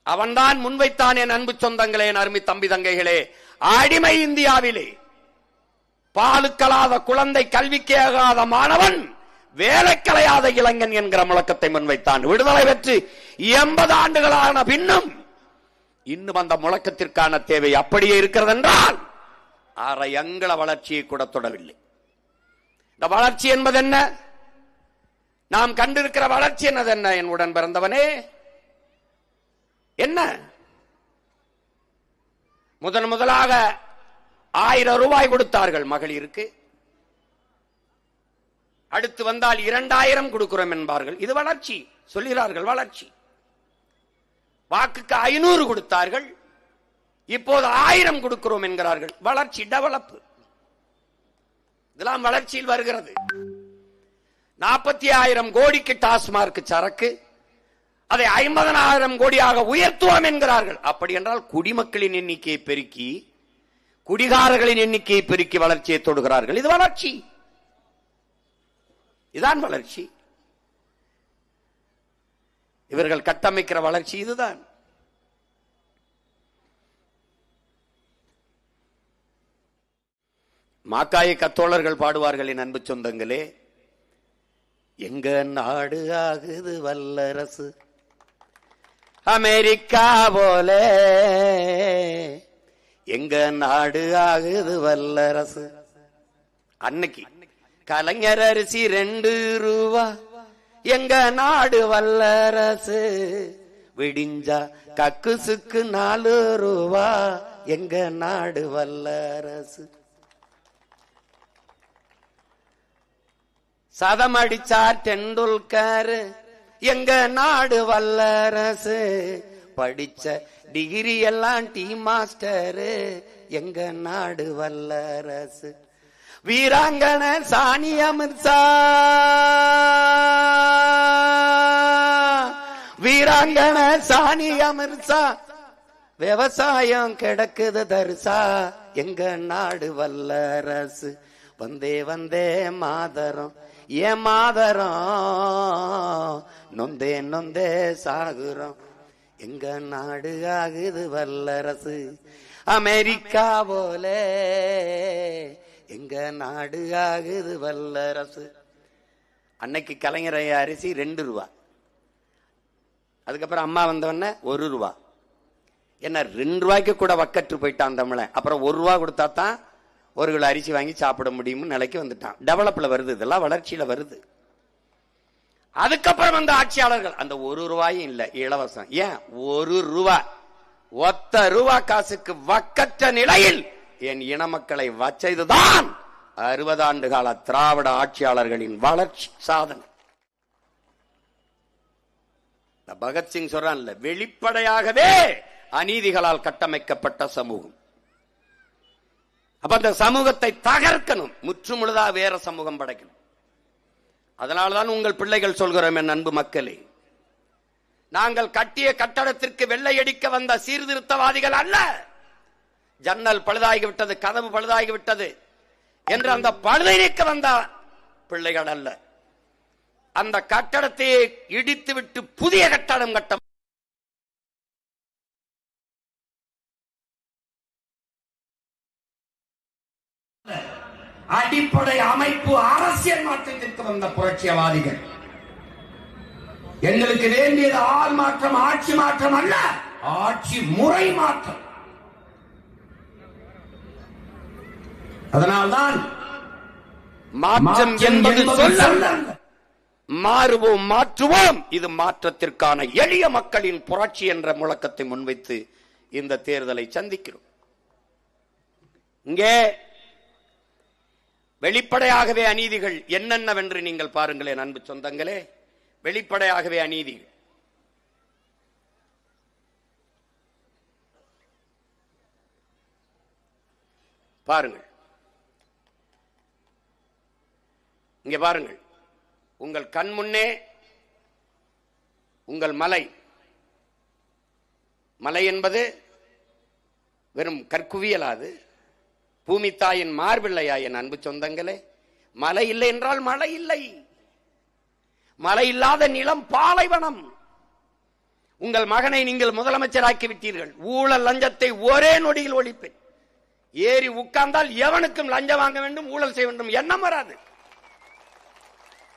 அவன்தான் முன்வைத்தான். என் அன்பு சொந்தங்களே, என் அருமை தம்பி தங்கைகளே, அடிமை இந்தியாவிலே பாலுக்கலாத குழந்தை, கல்விக்காகாத மாணவன், வேலைக்கலையாத இளைஞன் என்கிற முழக்கத்தை முன்வைத்தான். விடுதலை பெற்று 80 ஆண்டுகளான பின்னும் இன்னும் அந்த முழக்கத்திற்கான தேவை அப்படியே இருக்கிறது என்றால் அரை அங்குல வளர்ச்சியை கூட தொடவில்லை. இந்த வளர்ச்சி என்பது என்ன? நாம் கண்டிருக்கிற வளர்ச்சி என்னது? என்ன என் உடன் பிறந்தவனே, என்ன? முதலாக 1000 ரூபாய் கொடுத்தார்கள் மகளிருக்கு. அடுத்து வந்தால் 2000 கொடுக்கிறோம் என்பார்கள். இது வளர்ச்சி சொல்கிறார்கள். வளர்ச்சி. வாக்குக்கு 500 கொடுத்தார்கள், இப்போது 1000 கொடுக்கிறோம் என்கிறார்கள். வளர்ச்சி, டெவலப். இதெல்லாம் வளர்ச்சியில் வருகிறது. 40,000 கோடிக்கு டாஸ்மார்க் சரக்கு, அதை 50,000 கோடியாக உயர்த்துவோம் என்கிறார்கள். அப்படி என்றால் குடிமக்களின் எண்ணிக்கையை பெருக்கி, குடிகாரர்களின் எண்ணிக்கையை பெருக்கி வளர்ச்சியை தொடுகிறார்கள். இது வளர்ச்சி. இதுதான் வளர்ச்சி. இவர்கள் கட்டமைக்கிற வளர்ச்சி இதுதான். மாக்காய கத்தோழர்கள் பாடுவார்கள். என் அன்பு சொந்தங்களே, எங்க நாடு ஆகுது வல்லரசு அமெரிக்கா போல, எங்க நாடு ஆகுது வல்லரசு. அன்னைக்கு கலைஞர் அரிசி 2 ரூபா, எங்க நாடு வல்லரசு. விடிஞ்சா கக்குசுக்கு 4 ரூபா, எங்க நாடு வல்லரசு. சதம் அடிச்சார் டெண்டுல்கர், எங்க நாடு வல்லரசு. படிச்ச டிகிரி எல்லாம் டீ மாஸ்டர், எங்க நாடு வல்லரசு. வீராங்கன சானியா மிர்சா, வீராங்கன சானியா மிர்சா. விவசாயம் கிடக்குது தரிசா, எங்க நாடு வல்லரசு. வந்தே வந்தே மாதரம், ஏன் மாதரம், நொந்தே நொந்தே சாகுறோம், எங்க நாடு ஆகுது வல்லரசு அமெரிக்கா போல, எங்க நாடு ஆகுது வல்லரசு. அன்னைக்கு கலைஞர் அரிசி 2 ரூபா, அதுக்கப்புறம் அம்மா வந்தவொடனே 1 ரூபா. என்ன 2 ரூபாய்க்கு கூட வக்கற்று போயிட்டான் தமிழன். அப்புறம் 1 ரூபா கொடுத்தா தான் 1 கிலோ அரிசி வாங்கி சாப்பிட முடியும்னு நிலைக்கு வந்துட்டான். டெவலப்ல வருது, இதெல்லாம் வளர்ச்சியில வருது. அதுக்கப்புறம் அந்த ஆட்சியாளர்கள் அந்த 1 ரூபாயும் இல்ல, இலவசம். ஏன் 1 ரூபா, ஒத்த ரூபா காசுக்கு வக்கற்ற நிலையில் என் இன மக்களை வச்சதுதான் 60 ஆண்டு கால திராவிட ஆட்சியாளர்களின் வளர்ச்சி சாதனை. பகத்சிங் சொல்றான்ல, வெளிப்படையாகவே அநீதிகளால் கட்டமைக்கப்பட்ட சமூகம். அப்ப அந்த சமூகத்தை தகர்க்கணும், முற்றுமுழுதா வேற சமூகம் படைக்கணும். அதனால்தான் உங்கள் பிள்ளைகள் சொல்கிறோம், என் அன்பு மக்களே, நாங்கள் கட்டிய கட்டடத்திற்கு வெள்ளையடிக்க வந்த சீர்திருத்தவாதிகள் அல்ல. ஜன்னல் பழுதாகிவிட்டது, கதவு பழுதாகிவிட்டது என்று அந்த பழுதை நீக்க வந்த பிள்ளைகள் அல்ல. அந்த கட்டடத்தை இடித்துவிட்டு புதிய கட்டடம் கட்ட அடிப்படை அமைப்பு அரசியல் மாற்றத்திற்கு வந்த புரட்சியவாதிகள். எங்களுக்கு வேண்டியது ஆள் மாற்றம், ஆட்சி மாற்றம் அல்ல, ஆட்சி முறை மாற்றம். அதனால்தான் மாற்றம் என்பது சொல்ல, மாறுவோம் மாற்றுவோம், இது மாற்றத்திற்கான எளிய மக்களின் புரட்சி என்ற முழக்கத்தை முன்வைத்து இந்த தேர்தலை சந்திக்கிறோம். இங்கே வெளிப்படையாகவே அநீதிகள் என்னென்னவென்று நீங்கள் பாருங்களேன் அன்பு சொந்தங்களே. வெளிப்படையாகவே அநீதிகள். பாருங்கள், இங்கே பாருங்கள். உங்கள் கண் முன்னே உங்கள் மலை என்பது வெறும் கற்குவியலாது, பூமி தாயின் மார்பிள்ளையா என் அன்பு சொந்தங்களே? மழை இல்லை என்றால் மழை இல்லை. மழை இல்லாத நிலம் பாலைவனம். உங்கள் மகனை நீங்கள் முதலமைச்சராக்கி விட்டீர்கள். ஊழல் லஞ்சத்தை ஒரே நொடியில் ஒழிப்பேன். ஏறி உட்கார்ந்தால் எவனுக்கும் லஞ்சம் வாங்க வேண்டும், ஊழல் செய்ய வேண்டும் எண்ணம் வராது.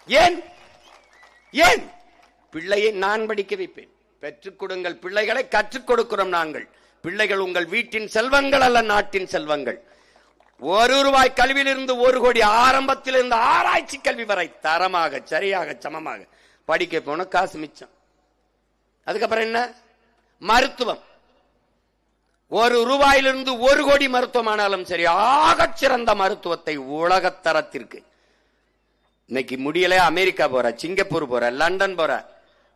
ஏன் ஏன் பிள்ளையை நான் படிக்க வைப்பேன். பெற்றுக் கொடுங்கள் பிள்ளைகளை, கற்றுக் கொடுக்கிறோம் நாங்கள். பிள்ளைகள் உங்கள் வீட்டின் செல்வங்கள் அல்ல, நாட்டின் செல்வங்கள். ₹1 கல்வியிலிருந்து 1 கோடி, ஆரம்பத்திலிருந்து ஆராய்ச்சி கல்வி வரை தரமாக, சரியாக, சமமாக படிக்க போன காசு மிச்சம். அதுக்கப்புறம் என்ன? மருத்துவம். ₹1 1 கோடி மருத்துவமானாலும் சரி, ஆகச் சிறந்த மருத்துவத்தை உலகத்தரத்திற்கு. இன்னைக்கு முடியல, அமெரிக்கா போற, சிங்கப்பூர் போற, லண்டன் போற,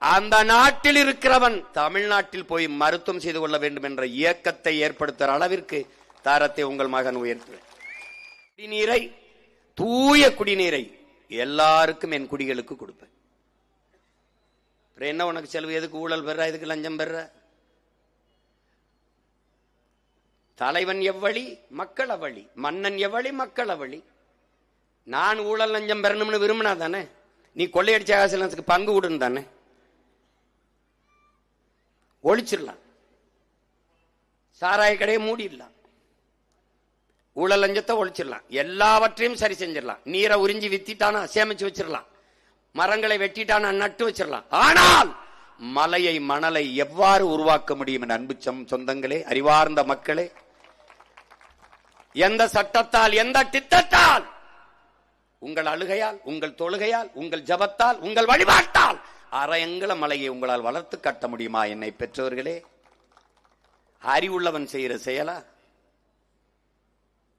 அந்த நாட்டில் இருக்கிறவன் தமிழ்நாட்டில் போய் மருத்துவம் செய்து கொள்ள வேண்டும் என்ற இயக்கத்தை ஏற்படுத்துகிற அளவிற்கு தரத்தை உங்கள் மகன் உயர்த்துவேன். குடிநீரை, தூய குடிநீரை எல்லாருக்கும் என் குடிகளுக்கு கொடுப்பேன். என்ன உனக்கு செலவு? எதுக்கு ஊழல் பெற, எதுக்கு லஞ்சம் பெற? தலைவன் எவ்வழி, மக்கள் அவ்வழி. மன்னன் எவ்வழி, மக்கள் அவ்வழி. நான் ஊழல் லஞ்சம் பெறணும்னு விரும்பினா தானே நீ கொள்ளையடிச்ச காசுக்கு பங்கு விடுன்னு தானே ஒழிச்சிடலாம். சாராய கடையை மூடிடலாம், ஊழல் லஞ்சத்தை ஒழிச்சிடலாம், எல்லாவற்றையும் சரி செஞ்சிடலாம். நீரை உறிஞ்சி வித்திட்டானா சேமிச்சு வச்சிடலாம், மரங்களை வெட்டிட்டானா நட்டு வச்சிடலாம். ஆனால் மலையை, மணலை எவ்வாறு உருவாக்க முடியும் என் அன்பு சொந்தங்களே, அறிவார்ந்த மக்களே? எந்த சட்டத்தால், எந்த திட்டத்தால்? உங்கள் அழுகையால், உங்கள் தொழுகையால், உங்கள் ஜபத்தால், உங்கள் வழிபாட்டால் அரையங்கள மலையை உங்களால் வளர்த்து கட்ட முடியுமா? என்னை பெற்றவர்களே, அறிவுள்ளவன் செய்கிற செயலா?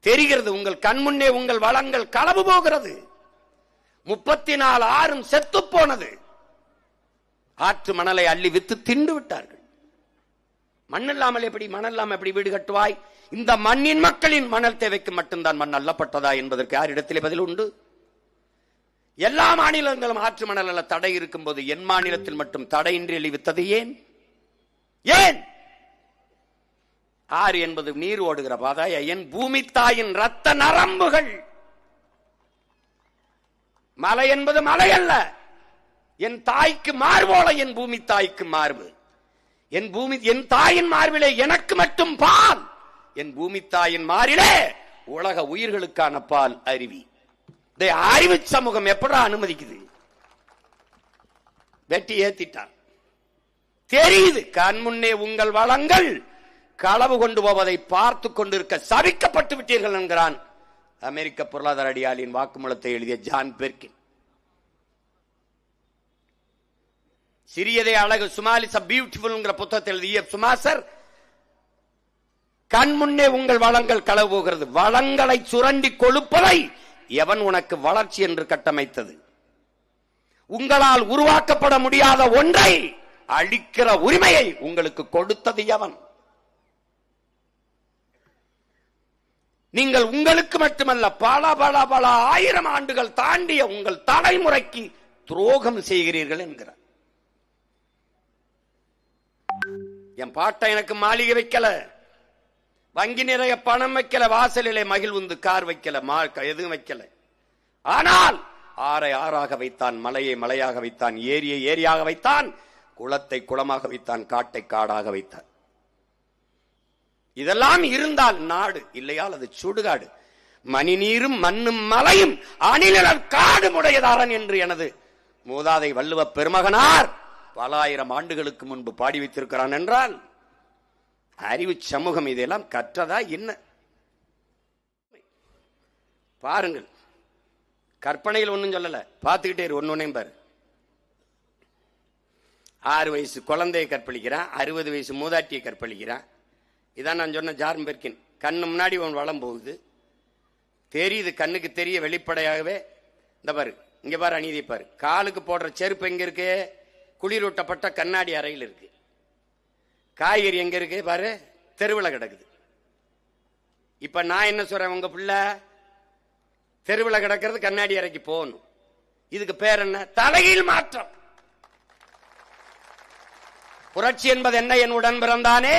தெரிகிறது, உங்கள் கண்முன்னே உங்கள் வளங்கள் களவு போகிறது. 34 ஆறும் செத்து போனது. ஆற்று மணலை அள்ளி வித்து திண்டு விட்டார்கள். மண் இல்லாமல் எப்படி, மணல் இல்லாமல் எப்படி வீடு கட்டுவாய்? இந்த மண்ணின் மக்களின் மணல் தேவைக்கு மட்டும்தான் மண் அள்ளப்பட்டதா என்பதற்கு யாரிடத்திலே பதில் உண்டு? எல்லா மாநிலங்களும் ஆற்று மணல் தடை இருக்கும் போது என் மாநிலத்தில் மட்டும் தடையின்றி அழிவித்தது ஏன்? ஏன்? ஆறு என்பது நீர் ஓடுகிற பாதாய என் பூமி தாயின் ரத்த நரம்புகள். மலை என்பது மலை அல்ல, என் தாய்க்கு மார்போல என் பூமி தாய்க்கு மார்பு. என் தாயின் மார்பிலே எனக்கு மட்டும் பால், என் பூமி தாயின் மாறிலே உலக உயிர்களுக்கான பால் அருவி. அறிவு சமூகம் எப்படா அனுமதிக்குது? வெட்டி ஏத்திட்டார். தெரியுது, கண் முன்னே உங்கள் வளங்கள் களவு கொண்டு போவதை பார்த்து கொண்டிருக்க சபிக்கப்பட்டு விட்டீர்கள் என்கிறான் அமெரிக்க பொருளாதார அடியாளின் வாக்குமூலத்தை எழுதிய ஜான் பெர்கின். சிறியதே அழகு, சுமாலிஸ் பியூட்டிஃபுல் புத்தகத்தை எழுதிய சுமாசர், கண் முன்னே உங்கள் வளங்கள் களவு போகிறது. வளங்களை சுரண்டி கொழுப்பதை எவன் உனக்கு வளர்ச்சி என்று கட்டமைத்தது? உங்களால் உருவாக்கப்பட முடியாத ஒன்றை அழிக்கிற உரிமையை உங்களுக்கு கொடுத்தது எவன்? நீங்கள் உங்களுக்கு மட்டுமல்ல, பல பல பல ஆயிரம் ஆண்டுகள் தாண்டிய உங்கள் தலைமுறைக்கு துரோகம் செய்கிறீர்கள் என்கிறார். என் பாட்டை எனக்கு மாளிகை வைக்கல, வங்கி நிறைய பணம் வைக்கல, வாசலிலே மகிழ்வுந்து கார் வைக்கல, எதுவும் வைக்கல. ஆனால் ஆறை ஆறாக வைத்தான், மலையை மலையாக வைத்தான், ஏரியை ஏரியாக வைத்தான், குளத்தை குளமாக வைத்தான், காட்டை காடாக வைத்தான். இதெல்லாம் இருந்தால் நாடு, இல்லையால் அது சுடுகாடு. மணி நீரும் மண்ணும் மலையும் அணிநிழல் காடு முடையதாரன் என்று எனது மூதாதை வள்ளுவ பெருமகனார் பல ஆயிரம் ஆண்டுகளுக்கு முன்பு பாடி வைத்திருக்கிறான் என்றால் அறிவு சமூகம் இதெல்லாம் கற்றதா என்ன? பாருங்கள், கற்பனையில் ஒன்னும் சொல்லல, பார்த்துக்கிட்டே ஒன்னொன்னே பாரு. 6 வயசு குழந்தையை கற்பழிக்கிறான், 60 வயசு மூதாட்டியை கற்பழிக்கிறான். இதான் நான் சொன்ன ஜார்ம் பெர்கின். கண்ணு முன்னாடி அவன் வளம் போகுது, தெரியுது, கண்ணுக்கு தெரிய வெளிப்படையாகவே. இந்த பாரு, இங்க பாரு, அநீதி பாரு. காலுக்கு போடுற செருப்பு எங்க இருக்கு? குளிரூட்டப்பட்ட கண்ணாடி அறையில் இருக்கு. காய்கறி எங்க இருக்கு பாரு, தெருவில் கிடக்குது. இப்ப நான் என்ன சொல்றேன், உங்க பிள்ளை தெருவில் கிடக்கிறது, கண்ணாடி அறைக்கு போகணும். இதுக்கு பேர் என்ன? தலைகீழ் மாற்றம். புரட்சி என்பது என்ன? என் உடன் பிறந்தானே,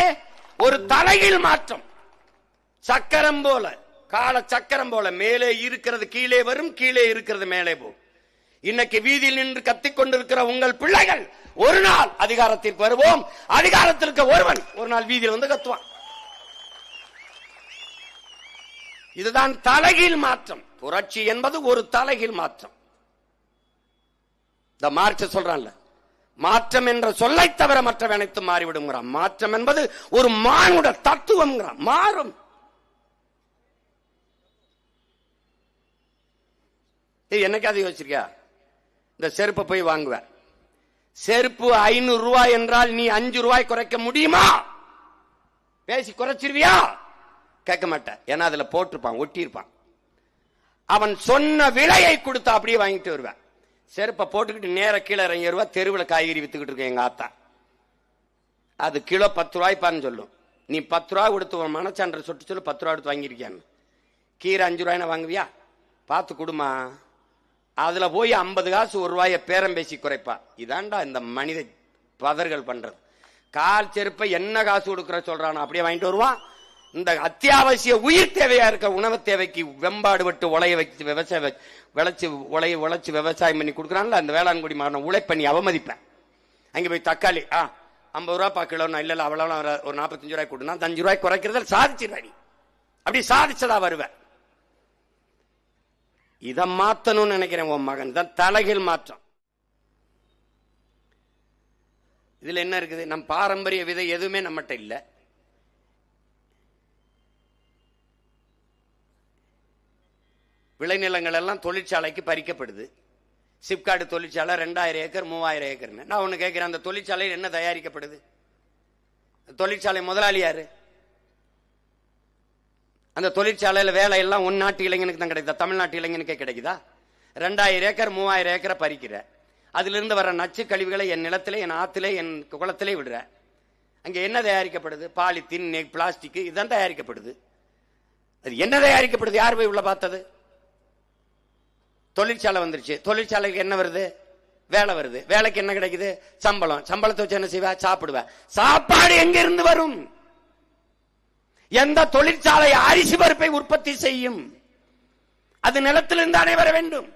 ஒரு தலைகீழ் மாற்றம். சக்கரம் போல, கால சக்கரம் போல, மேலே இருக்கிறது கீழே வரும், கீழே இருக்கிறது மேலே போகும். இன்னைக்கு வீதியில் நின்று கத்திக் கொண்டிருக்கிற உங்கள் பிள்ளைகள் ஒரு நாள் அதிகாரத்திற்கு வருவோம், அதிகாரத்திற்கு ஒருவன் ஒரு நாள் வீதியில் வந்து கத்துவான். இதுதான் தலைகீழ் மாற்றம். புரட்சி என்பது ஒரு தலைகீழ் மாற்றம். இந்த மார்க்ஸ் சொல்றான்ல, மாற்றம் என்ற சொல்லை தவிர மற்ற அனைத்தும் மாறிவிடும். மாற்றம் என்பது ஒரு மானுட தத்துவம். மாறும். என்னைக்காவது யோசிச்சிருக்கியா? இந்த செருப்பை போய் வாங்குவேன், செருப்பு 500 ரூபாய் என்றால் நீ 5 ரூபாய் குறைக்க முடியுமா? பேசி குறைச்சிருவியா? கேட்க மாட்டேன். ஏன்னா அதுல போட்டிருப்பான், ஒட்டியிருப்பான். அவன் சொன்ன விலையை கொடுத்து அப்படியே வாங்கிட்டு வருவேன். செருப்பை போட்டுக்கிட்டு நேர கீழே இறங்கி வருவா. தெருவில் காய்கறி வித்துக்கிட்டு இருக்கேன் எங்க ஆத்தா. அது கிலோ 10 ரூபாய்ப்பான்னு சொல்லும். நீ 10 ரூபாய் கொடுத்து ஒரு மனச்சான்ற சொட்டு சொல்லு, 10 ரூபாய் எடுத்து வாங்கியிருக்கியான்னு. கீரை 5 ரூபாய்னா வாங்குவியா? பார்த்து கொடுமா. அதுல போய் 50 காசு 1 ரூபாய பேரம் பேசி குறைப்பா. இதாண்டா இந்த மனித பதர்கள் பண்றது. கால் செருப்பை என்ன காசு கொடுக்குற சொல்றான், அப்படியே வாங்கிட்டு வருவான். இந்த அத்தியாவசிய உயிர் தேவையா இருக்க உணவு தேவைக்கு வெம்பாடு விட்டு உலைய வச்சு விவசாய உழைச்சு விவசாயம் பண்ணி கொடுக்குறான்ல, அந்த வேளாண்குடி மாவட்ட உழைப்பண்ணி அவமதிப்பேன். அங்கே போய் தக்காளி 50 ரூபா கிலோன்னா, இல்ல அவ்வளோ ஒரு 45 ரூபாய் கொடுனா 5 ரூபாய் குறைக்கிறத சாதிச்சிருவாடி. அப்படி சாதிச்சதா வருவேன். இதை மாத்தணும்னு நினைக்கிறேன். உன் மகன் தான் தலைகீழ் மாற்றம். இதுல என்ன இருக்குது? நம் பாரம்பரிய விதை எதுவுமே நம்மகிட்ட இல்ல. விளைநிலங்கள் எல்லாம் தொழிற்சாலைக்கு பறிக்கப்படுது. சிப்காடு தொழிற்சாலை 2000 ஏக்கர் 3000 ஏக்கர்னு. நான் ஒண்ணு கேட்கிறேன், அந்த தொழிற்சாலையில் என்ன தயாரிக்கப்படுது? தொழிற்சாலை முதலாளி யாரு? அந்த தொழிற்சாலையில வேலை எல்லாம் உன் நாட்டு இளைஞனுக்கு தான் கிடைக்குதா? தமிழ்நாட்டு இளைஞனுக்கே கிடைக்குதா? 2000 ஏக்கர் 3000 ஏக்கரை பறிக்கிற, அதுல இருந்து வர நச்சு கழிவுகளை என் நிலத்திலே, என் ஆத்திலே, என் குளத்திலே விடுற. அங்க என்ன தயாரிக்கப்படுது? பாலித்தீன், பிளாஸ்டிக், இதுதான் தயாரிக்கப்படுது. அது என்ன தயாரிக்கப்படுது? யார் போய் உள்ள பார்த்தது? தொழிற்சாலை வந்துருச்சு. தொழிற்சாலைக்கு என்ன வருது? வேலை வருது. வேலைக்கு என்ன கிடைக்குது? சம்பளம். சம்பளத்தை வச்சு என்ன செய்வா? சாப்பிடுவ. சாப்பாடு எங்க இருந்து வரும்? எந்த தொழிற்சாலை அரிசி பருப்பை உற்பத்தி செய்யும்? அது நிலத்திலிருந்து தானே வர வேண்டும்.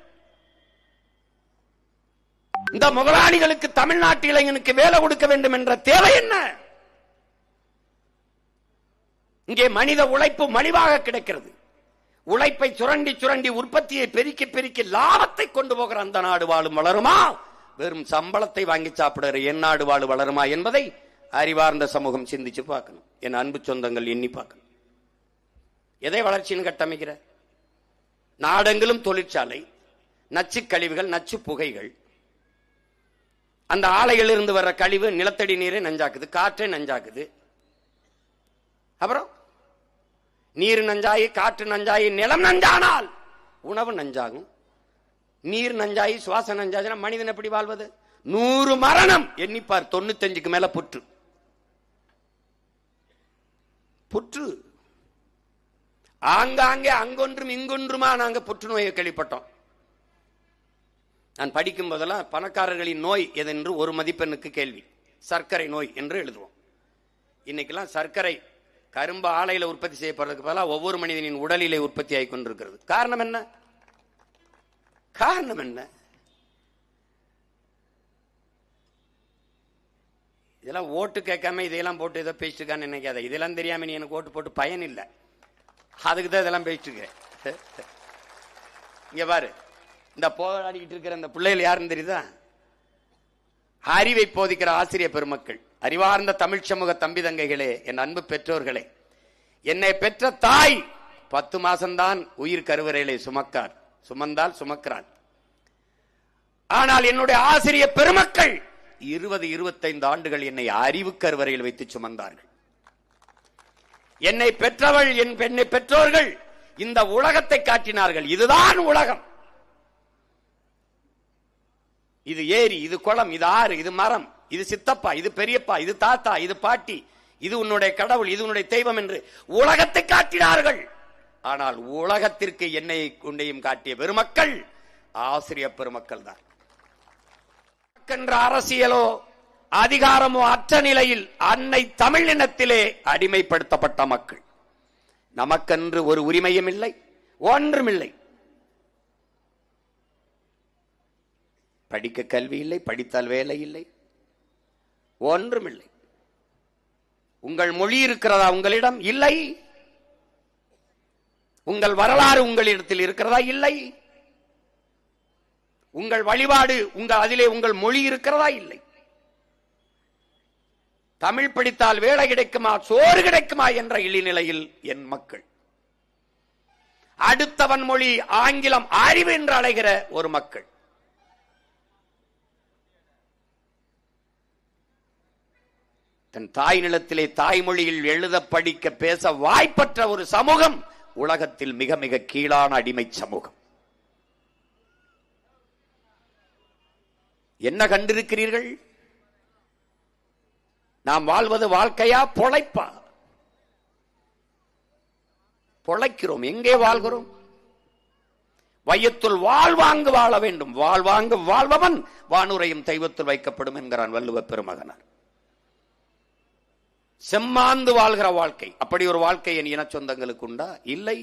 இந்த முதலாளிகளுக்கு தமிழ்நாட்டு இளைஞனுக்கு வேலை கொடுக்க வேண்டும் என்ற தேவை என்ன? இங்கே மனித உழைப்பு மலிவாக கிடைக்கிறது. உழைப்பை சுரண்டி சுரண்டி உற்பத்தியை பெருக்கி பெருக்கி லாபத்தை கொண்டு போகிற அந்த நாடு வாழும் வளருமா? வெறும் சம்பளத்தை வாங்கி சாப்பிடுற என் நாடு வாழு வளருமா என்பதை அறிவார்ந்த சமூகம் சிந்திச்சு பார்க்கணும். என் அன்பு சொந்தங்கள் எண்ணி பார்க்கணும். எதை வளர்ச்சின்னு கட்டமைக்கிற? நாடெங்கிலும் தொழிற்சாலை, நச்சு கழிவுகள், நச்சு புகைகள். அந்த ஆலையில் இருந்து வர்ற கழிவு நிலத்தடி நீரை நஞ்சாக்குது, காற்றை நஞ்சாக்குது. அப்புறம் நீர் நஞ்சாயி, காற்று நஞ்சாயி, நிலம் நஞ்சானால் உணவு நஞ்சாகும். நீர் நஞ்சாயி, சுவாச நஞ்சாச்சுன்னா மனிதன் எப்படி வாழ்வது? 100 மரணம் எண்ணிப்பார். 95க்கு மேல புற்று. புற்று ஆங்காங்கே அங்கொன்றும் இங்கொன்றுமா நாங்க புற்றுநோயை கேள்விப்பட்டோம். நான் படிக்கும் போதெல்லாம் பணக்காரர்களின் நோய் எதென்று ஒரு மதிப்பெண்ணுக்கு கேள்வி. சர்க்கரை நோய் என்று எழுதுவோம். இன்னைக்கெல்லாம் சர்க்கரை கரும்பு ஆலையில உற்பத்தி செய்யப்படுறதுக்கு பதிலாக ஒவ்வொரு மனிதனின் உடலிலே உற்பத்தி ஆகி கொண்டிருக்கிறது. காரணம் என்ன? காரணம் என்ன? இதெல்லாம் ஓட்டு கேட்காம இதையெல்லாம் போட்டு ஏதோ பேசிட்டு இருக்கான்னு நினைக்காத. இதெல்லாம் தெரியாம நீ எனக்கு ஓட்டு போட்டு பயன் இல்லை. அதுக்கு தான் இதெல்லாம் பேசிட்டு இருக்கேன். இங்க பாரு, இந்த போராடிக்கிட்டு இருக்கிற இந்த பிள்ளைகள் யாருன்னு தெரியுதா? அறிவை போதிக்கிற ஆசிரியர் பெருமக்கள், அறிவார்ந்த தமிழ் சமூக தம்பி தங்கைகளே, என் அன்பு பெற்றோர்களே, என்னை பெற்ற தாய் 10 மாசம்தான் உயிர் கருவறையிலே சுமந்தால் சுமக்கிறாள். ஆனால் என்னுடைய ஆசிரியர் பெருமக்கள் 20-25 ஆண்டுகள் என்னை அறிவு கருவறையில் வைத்து சுமந்தார்கள். என்னை பெற்றவள், என்னை பெற்றோர்கள் இந்த உலகத்தை காட்டினார்கள். இதுதான் உலகம். இது ஏரி, இது குளம், இது ஆறு, இது மரம், இது சித்தப்பா, இது பெரியப்பா, இது தாத்தா, இது பாட்டி, இது உன்னுடைய கடவுள், இது உன்னுடைய தெய்வம் என்று உலகத்தை காட்டினார்கள். ஆனால் உலகத்திற்கு என்னை கொண்டையும் காட்டிய பெருமக்கள் ஆசிரியர் பெருமக்கள் தான். அரசியலோ அதிகாரமோ அற்ற நிலையில் அன்னை தமிழ் இனத்திலே அடிமைப்படுத்தப்பட்ட மக்கள். நமக்கென்று ஒரு உரிமையும் இல்லை, ஒன்றுமில்லை. படிக்க கல்வி இல்லை, படித்தால் வேலை இல்லை, ஒன்றுமில்லை. உங்கள் மொழி இருக்கிறதா உங்களிடம்? இல்லை. உங்கள் வரலாறு உங்களிடத்தில் இருக்கிறதா? இல்லை. உங்கள் வழிபாடு, அதிலே உங்கள் மொழி இருக்கிறதா? இல்லை. தமிழ் படித்தால் வேலை கிடைக்குமா, சோறு கிடைக்குமா என்ற இழிநிலையில் என் மக்கள். அடுத்தவன் மொழி ஆங்கிலம் அறிவு என்று அழைகிற ஒரு மக்கள். தன் தாய் நிலத்திலே தாய்மொழியில் எழுத படிக்க பேச வாய்ப்பற்ற ஒரு சமூகம் உலகத்தில் மிக மிக கீழான அடிமை சமூகம். என்ன கண்டிருக்கிறீர்கள்? நாம் வாழ்வது வாழ்க்கையா, பொழைப்பா? பொழைக்கிறோம். எங்கே வாழ்கிறோம்? வையத்துள் வாழ்வாங்கு வாழ வேண்டும். வாழ்வாங்கு வாழ்பவன் வானுரையும் தெய்வத்தில் வைக்கப்படும் என்கிறான் வள்ளுவ பெருமகனார். செம்மாந்து வாழ்கிற வாழ்க்கை, அப்படி ஒரு வாழ்க்கை என் இன சொந்தங்களுக்கு உண்டா? இல்லை.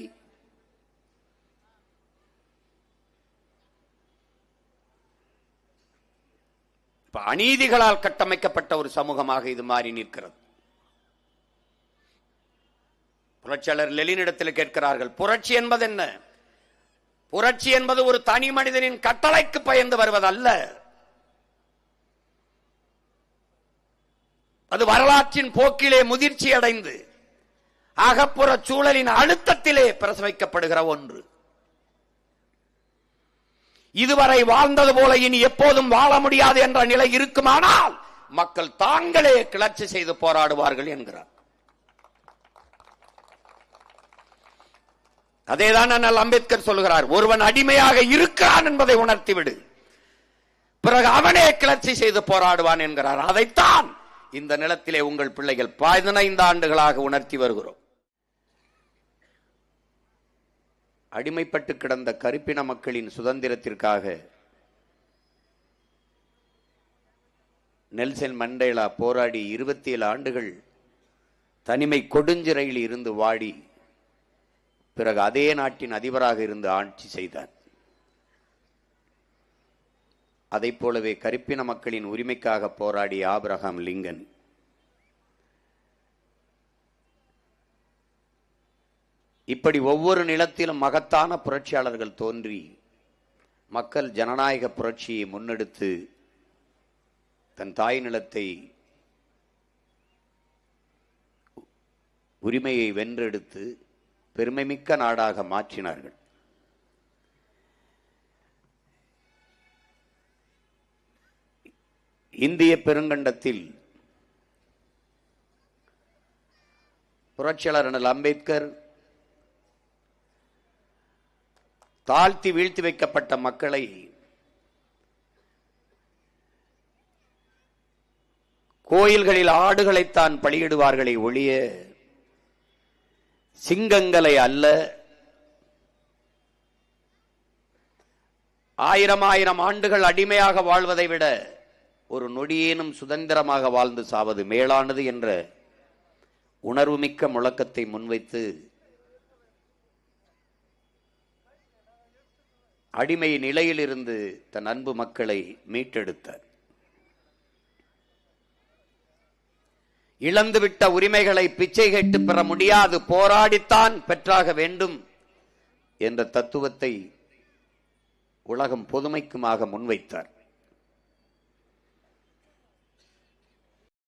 அநீதிகளால் கட்டமைக்கப்பட்ட ஒரு சமூகமாக இது மாறி நிற்கிறது. புரட்சியாளர் லெனினிடத்தில் கேட்கிறார்கள், புரட்சி என்பது என்ன? புரட்சி என்பது ஒரு தனி மனிதனின் கட்டளைக்கு பயந்து வருவதல்ல. அது வரலாற்றின் போக்கிலே முதிர்ச்சி அடைந்து அகப்புற சூழலின் அழுத்தத்திலே பிரசவிக்கப்படுகிற ஒன்று. இதுவரை வாழ்ந்தது போல இனி எப்போதும் வாழ முடியாது என்ற நிலை இருக்குமானால் மக்கள் தாங்களே கிளர்ச்சி செய்து போராடுவார்கள் என்கிறார். அதேதான் அண்ணல் அம்பேத்கர் சொல்கிறார், ஒருவன் அடிமையாக இருக்கிறான் என்பதை உணர்த்திவிடு, பிறகு அவனே கிளர்ச்சி செய்து போராடுவான் என்கிறார். அதைத்தான் இந்த நிலத்திலே உங்கள் பிள்ளைகள் 15 ஆண்டுகளாக உணர்த்தி வருகிறோம். அடிமைப்பட்டு கிடந்த கருப்பின மக்களின் சுதந்திரத்திற்காக நெல்சன் மண்டேலா போராடி 27 ஆண்டுகள் தனிமை கொடுஞ்சிறையில் இருந்து வாடி பிறகு அதே நாட்டின் அதிபராக இருந்து ஆட்சி செய்தார். அதை போலவே கருப்பின மக்களின் உரிமைக்காக போராடிய ஆபிரகாம் லிங்கன் இப்படி ஒவ்வொரு நிலத்திலும் மகத்தான புரட்சியாளர்கள் தோன்றி மக்கள் ஜனநாயக புரட்சியை முன்னெடுத்து தன் தாய் நிலத்தை உரிமையை வென்றெடுத்து பெருமைமிக்க நாடாக மாற்றினார்கள். இந்திய பெருங்கண்டத்தில் புரட்சியாளர் அண்ணல் அம்பேத்கர் தாழ்த்தி வீழ்த்தி வைக்கப்பட்ட மக்களை கோயில்களில் ஆடுகளைத்தான் பலியிடுவார்களை ஒழிய சிங்கங்களை அல்ல. 1000 ஆண்டுகள் அடிமையாக வாழ்வதை விட ஒரு நொடியேனும் சுதந்திரமாக வாழ்ந்து சாவது மேலானது என்ற உணர்வுமிக்க முழக்கத்தை முன்வைத்து அடிமை நிலையிலிருந்து தன் அன்பு மக்களை மீட்டெடுத்தார். இழந்துவிட்ட உரிமைகளை பிச்சை கேட்டு பெற முடியாது, போராடித்தான் பெற்றாக வேண்டும் என்ற தத்துவத்தை உலகம் பொதுமைக்குமாக முன்வைத்தார்.